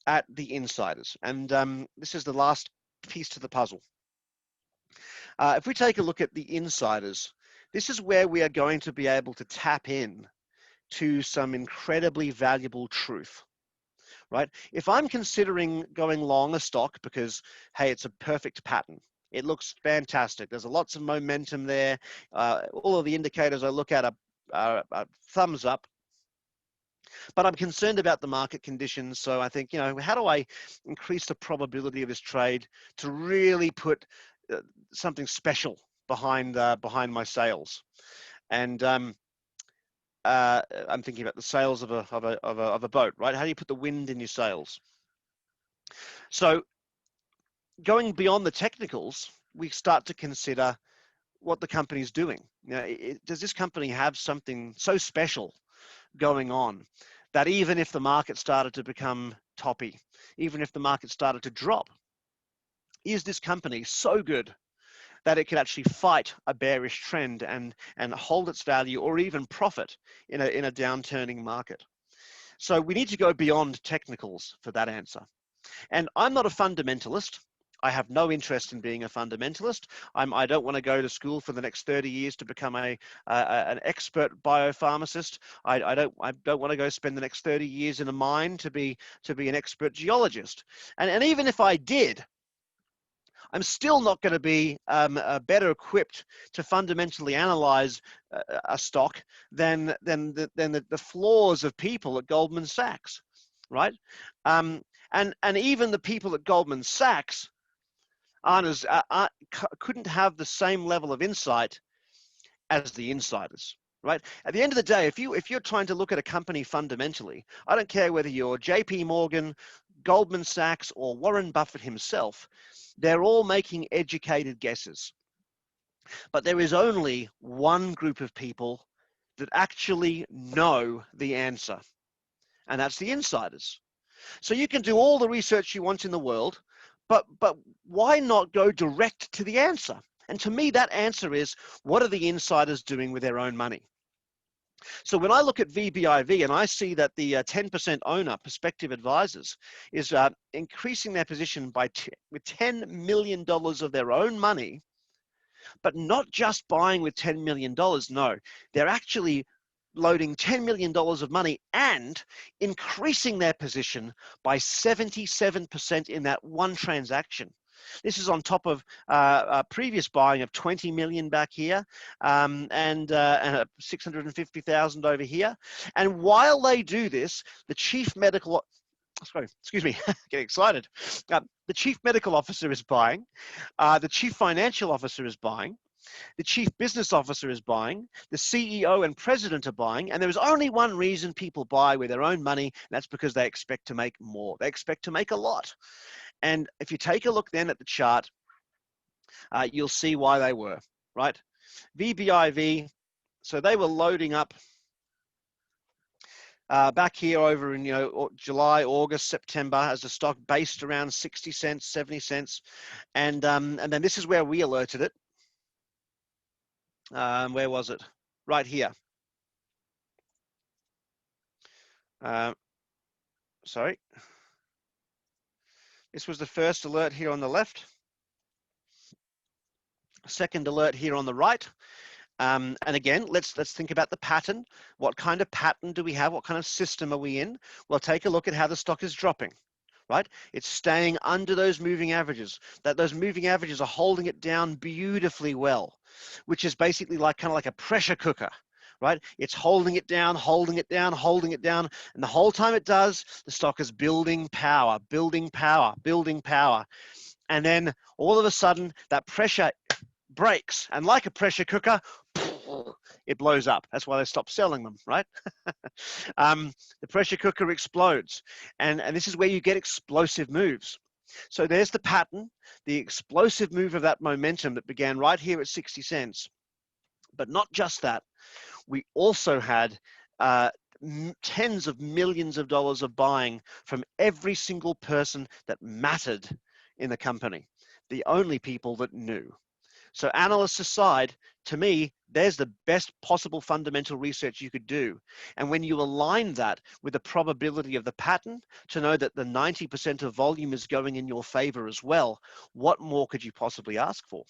at the insiders. And this is the last piece to the puzzle. If we take a look at the insiders, this is where we are going to be able to tap in to some incredibly valuable truth. Right? If I'm considering going long a stock because, hey, it's a perfect pattern. It looks fantastic. There's lots of momentum there. All of the indicators I look at are thumbs up. But I'm concerned about the market conditions. So I think, how do I increase the probability of this trade to really put something special behind my sales? And I'm thinking about the sails of a boat, right? How do you put the wind in your sails? So going beyond the technicals, we start to consider what the company's doing. Does this company have something so special going on that even if the market started to become toppy, even if the market started to drop, is this company so good that it could actually fight a bearish trend and hold its value or even profit in a downturning market? So we need to go beyond technicals for that answer. And I'm not a fundamentalist. I have no interest in being a fundamentalist. I don't want to go to school for the next 30 years to become an expert biopharmacist. I don't want to go spend the next 30 years in a mine to be an expert geologist. And even if I did, I'm still not going to be better equipped to fundamentally analyze a stock than the flaws of people at Goldman Sachs, right? And even the people at Goldman Sachs couldn't have the same level of insight as the insiders. Right. At the end of the day, if you're trying to look at a company fundamentally, I don't care whether you're JP Morgan, Goldman Sachs, or Warren Buffett himself, they're all making educated guesses. But there is only one group of people that actually know the answer, and that's the insiders. So you can do all the research you want in the world, but why not go direct to the answer? And to me, that answer is, what are the insiders doing with their own money? So when I look at VBIV and I see that the 10% owner, Perspective Advisors, is increasing their position with $10 million of their own money, but not just buying with $10 million, no, they're actually loading $10 million of money and increasing their position by 77% in that one transaction. This is on top of a previous buying of 20 million back here and 650,000 over here. And while they do this, the chief medical, excuse me, getting excited. The chief medical officer is buying, the chief financial officer is buying, The chief business officer is buying, the CEO and president are buying, and there is only one reason people buy with their own money, and that's because they expect to make more. They expect to make a lot. And if you take a look then at the chart, you'll see why they were, right? VBIV, so they were loading up back here over in July, August, September as the stock based around 60 cents, 70 cents, and then this is where we alerted it. Where was it? Right here. Sorry. This was the first alert here on the left. Second alert here on the right. And again, let's think about the pattern. What kind of pattern do we have? What kind of system are we in? Well, take a look at how the stock is dropping, right? It's staying under those moving averages. Those moving averages are holding it down beautifully well, which is basically kind of like a pressure cooker, right? It's holding it down, holding it down, holding it down. And the whole time it does, the stock is building power, building power, building power. And then all of a sudden that pressure breaks, and like a pressure cooker, it blows up. That's why they stopped selling them, right? The pressure cooker explodes, and this is where you get explosive moves. So there's the pattern, the explosive move of that momentum that began right here at 60 cents. But not just that, we also had tens of millions of dollars of buying from every single person that mattered in the company, the only people that knew. So analysts aside, to me, there's the best possible fundamental research you could do. And when you align that with the probability of the pattern to know that the 90% of volume is going in your favor as well, what more could you possibly ask for?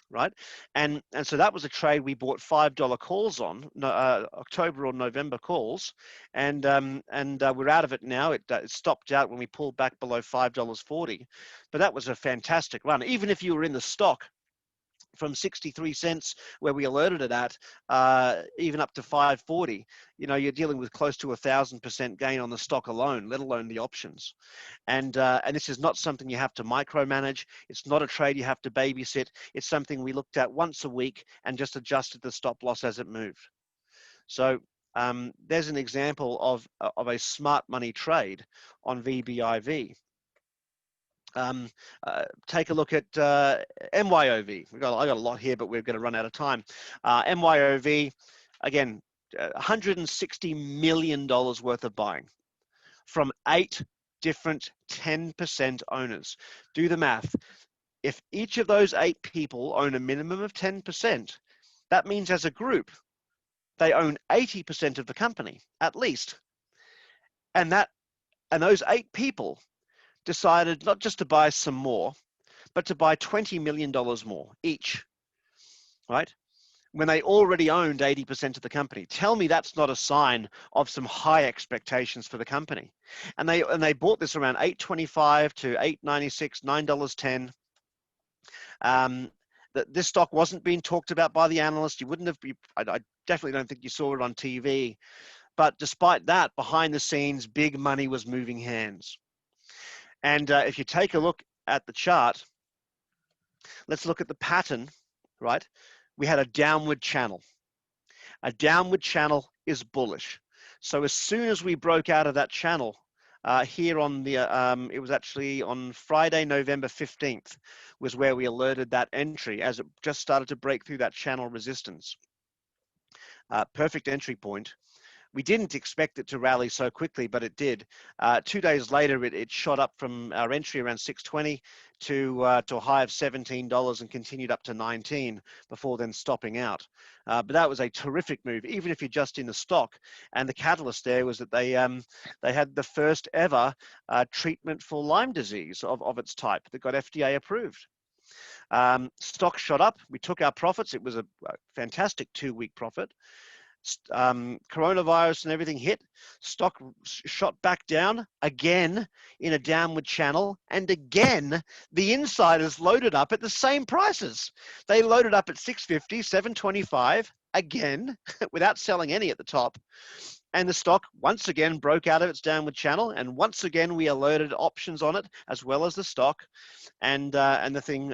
Right? And so that was a trade we bought $5 calls on, October or November calls, and we're out of it now. It stopped out when we pulled back below $5.40, but that was a fantastic run. Even if you were in the stock from 63 cents where we alerted it at, even up to 540, you're dealing with close to 1,000% gain on the stock alone, let alone the options. And this is not something you have to micromanage. It's not a trade you have to babysit. It's something we looked at once a week and just adjusted the stop loss as it moved. So there's an example of a smart money trade on VBIV. Take a look at MYOV. I got a lot here, but we're going to run out of time. MYOV, again, $160 million worth of buying from 8 different 10% owners. Do the math. If each of those 8 people own a minimum of 10%, that means as a group, they own 80% of the company, at least. And those 8 people decided not just to buy some more, but to buy $20 million more each, right? When they already owned 80% of the company. Tell me that's not a sign of some high expectations for the company. And they bought this around $8.25 to $8.96, $9.10. This stock wasn't being talked about by the analyst. You wouldn't have, I definitely don't think you saw it on TV. But despite that, behind the scenes, big money was moving hands. And if you take a look at the chart, let's look at the pattern, right? We had a downward channel. A downward channel is bullish. So as soon as we broke out of that channel, here on the, it was actually on Friday, November 15th, was where we alerted that entry as it just started to break through that channel resistance. Perfect entry point. We didn't expect it to rally so quickly, but it did. 2 days later, it shot up from our entry around 620 to a high of $17 and continued up to 19 before then stopping out. But that was a terrific move, even if you're just in the stock. And the catalyst there was that they had the first ever treatment for Lyme disease of its type that got FDA approved. Stock shot up. We took our profits. It was a fantastic 2-week profit. Coronavirus and everything hit, stock shot back down again in a downward channel, and again the insiders loaded up at the same prices. They loaded up at 650, 725 again without selling any at the top, and the stock once again broke out of its downward channel, and once again we alerted options on it as well as the stock, and the thing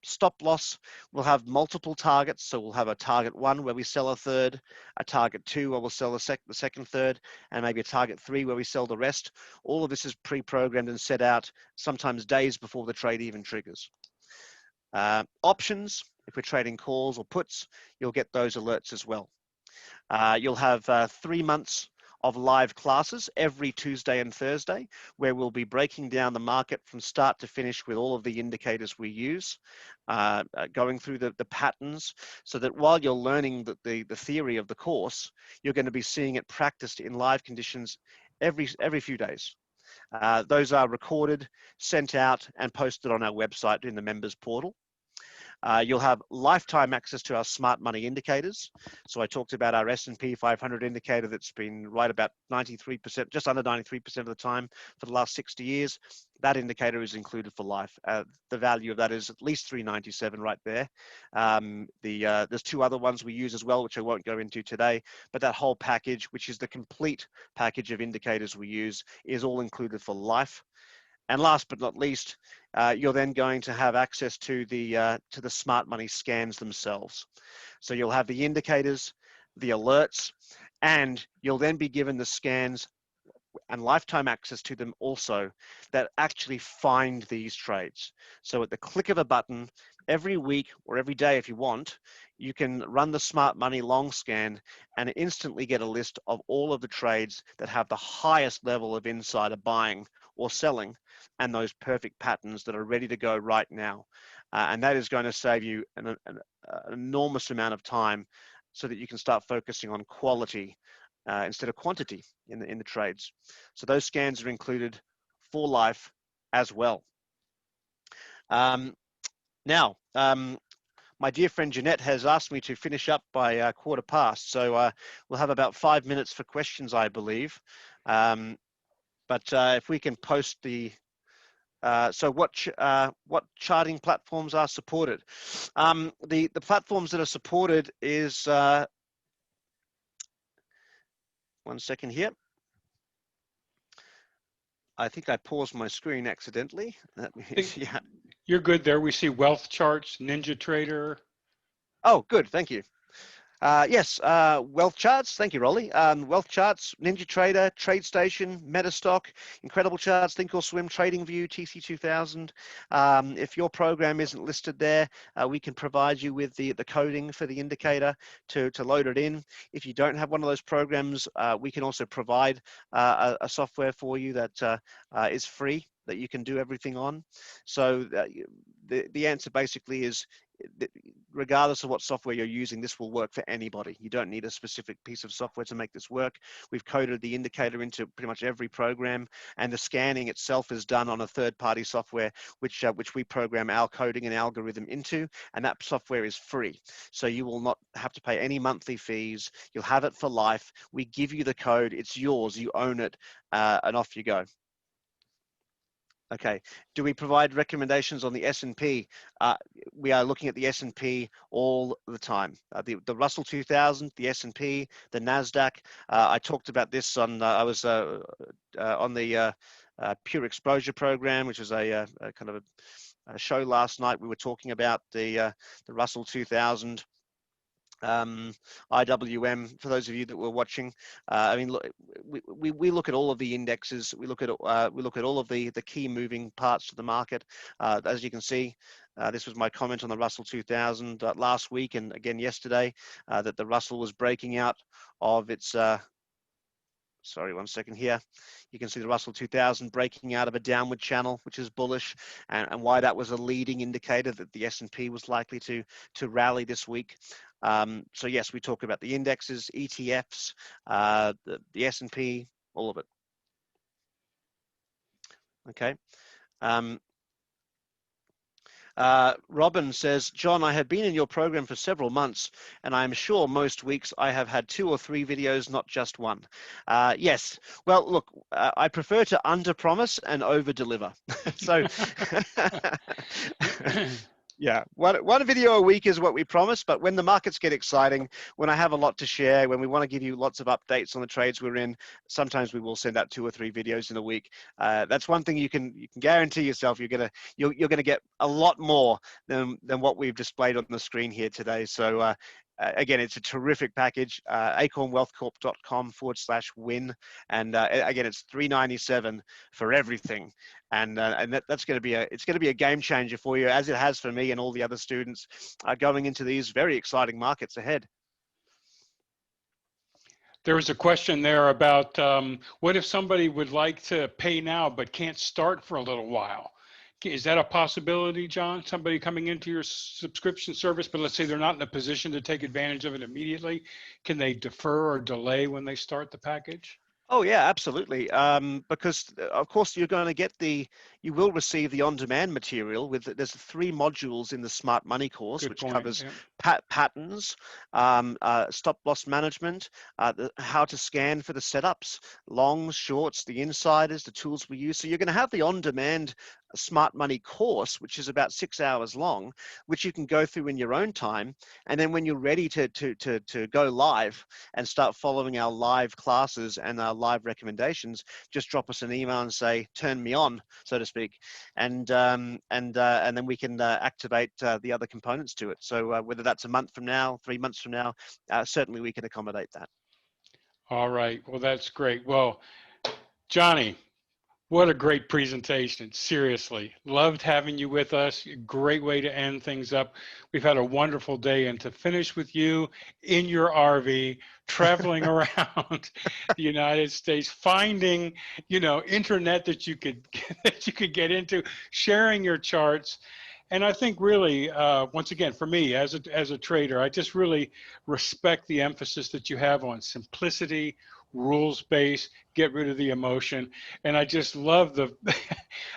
stop loss, we'll have multiple targets. So we'll have a target 1 where we sell a third, a target 2 where we'll sell the second third, and maybe a target 3 where we sell the rest. All of this is pre-programmed and set out sometimes days before the trade even triggers. Options, if we're trading calls or puts, you'll get those alerts as well. You'll have 3 months of live classes every Tuesday and Thursday, where we'll be breaking down the market from start to finish with all of the indicators we use, going through the patterns, so that while you're learning the theory of the course, you're going to be seeing it practiced in live conditions every few days. Those are recorded, sent out, and posted on our website in the members portal. You'll have lifetime access to our smart money indicators. So I talked about our S&P 500 indicator that's been right about 93%, just under 93% of the time for the last 60 years. That indicator is included for life. The value of that is at least 397 right there. There's 2 other ones we use as well, which I won't go into today, but that whole package, which is the complete package of indicators we use, is all included for life. And last but not least, you're then going to have access to the smart money scans themselves. So you'll have the indicators, the alerts, and you'll then be given the scans and lifetime access to them also that actually find these trades. So at the click of a button, every week or every day if you want, you can run the smart money long scan and instantly get a list of all of the trades that have the highest level of insider buying or selling and those perfect patterns that are ready to go right now. And that is going to save you an enormous amount of time so that you can start focusing on quality instead of quantity in the trades. So those scans are included for life as well. Now, my dear friend Jeanette has asked me to finish up by 1:15, so we'll have about 5 minutes for questions, I believe. But if we can post the so what charting platforms are supported? The platforms that are supported is 1 second here. I think I paused my screen accidentally. That means, yeah. You're good there. We see wealth charts, NinjaTrader. Oh, good. Thank you. Yes, wealth charts. Thank you, Rolly. Wealth charts, NinjaTrader, TradeStation, Metastock, Incredible Charts, Thinkorswim, TradingView, TC2000. If your program isn't listed there, we can provide you with the coding for the indicator to load it in. If you don't have one of those programs, we can also provide a software for you that is free, that you can do everything on. So the answer basically is, regardless of what software you're using, this will work for anybody. You don't need a specific piece of software to make this work. We've coded the indicator into pretty much every program, and the scanning itself is done on a third-party software, which we program our coding and algorithm into, and that software is free. So you will not have to pay any monthly fees. You'll have it for life. We give you the code. It's yours. You own it, and off you go. Okay, do we provide recommendations on the S&P? We are looking at the S&P all the time. The Russell 2000, the S&P, the NASDAQ. I talked about this on, I was on the Pure Exposure program, which was a kind of a show last night. We were talking about the Russell 2000. IWM, for those of you that were watching. I mean, look, we look at all of the indexes. We look at all of the key moving parts of the market. As you can see, this was my comment on the Russell 2000 last week and again yesterday, that the Russell was breaking out of its sorry, 1 second here. You can see the Russell 2000 breaking out of a downward channel, which is bullish, and why that was a leading indicator that the S&P was likely to rally this week. So yes, we talk about the indexes, ETFs, the S&P, all of it. Okay. Robin says, John, I have been in your program for several months, and I am sure most weeks I have had 2 or 3 videos, not just one. Yes. Well, look, I prefer to under-promise and over-deliver. So Yeah, one video a week is what we promise, but when the markets get exciting, when I have a lot to share, when we want to give you lots of updates on the trades we're in, sometimes we will send out 2 or 3 videos in a week. That's one thing you can guarantee yourself. You're gonna get a lot more than what we've displayed on the screen here today. So again, it's a terrific package. acornwealthcorp.com/win, and again, it's $397 for everything. And that's going to be a game changer for you, as it has for me and all the other students going into these very exciting markets ahead. There was a question there about what if somebody would like to pay now but can't start for a little while? Is that a possibility, John? Somebody coming into your subscription service, but let's say they're not in a position to take advantage of it immediately. Can they defer or delay when they start the package? Oh yeah, absolutely. Because of course you will receive the on-demand material there's 3 modules in the Smart Money course, which covers patterns, stop loss management, how to scan for the setups, longs, shorts, the insiders, the tools we use. So you're going to have the on-demand Smart Money course, which is about 6 hours long, which you can go through in your own time. And then when you're ready to go live and start following our live classes and our live recommendations, just drop us an email and say, turn me on, so to speak. And then we can activate the other components to it. So whether that's a month from now, 3 months from now, certainly we can accommodate that. All right. Well, that's great. Well, Johnny, what a great presentation. Seriously, loved having you with us. Great way to end things up. We've had a wonderful day, and to finish with you in your RV, traveling around the United States, finding, internet that you could get into, sharing your charts. And I think really, once again, for me as a trader, I just really respect the emphasis that you have on simplicity, rules-based, get rid of the emotion. And I just love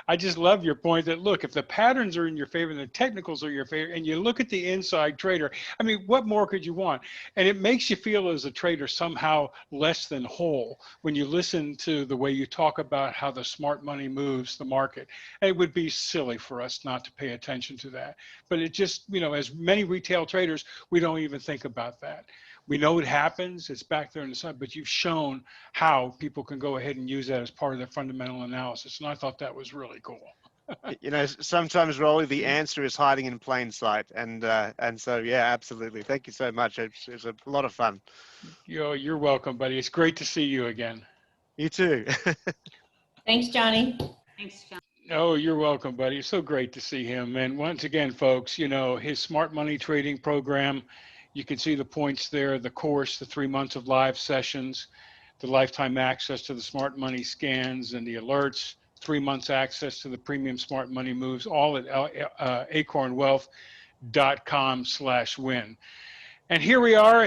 I just love your point that, look, if the patterns are in your favor and the technicals are your favor, and you look at the inside trader, I mean, what more could you want? And it makes you feel as a trader somehow less than whole when you listen to the way you talk about how the smart money moves the market. And it would be silly for us not to pay attention to that. But it just, as many retail traders, we don't even think about that. We know it happens, it's back there in the sun, but you've shown how people can go ahead and use that as part of their fundamental analysis. And I thought that was really cool. Sometimes, Rolly, the answer is hiding in plain sight. And so, yeah, absolutely. Thank you so much. It was a lot of fun. You're welcome, buddy. It's great to see you again. You too. Thanks, Johnny. Thanks, John. Oh, you're welcome, buddy. It's so great to see him. And once again, folks, his smart money trading program, you can see the points there, the course, the 3 months of live sessions, the lifetime access to the smart money scans and the alerts, 3 months access to the premium smart money moves, all at acornwealth.com/win. And here we are.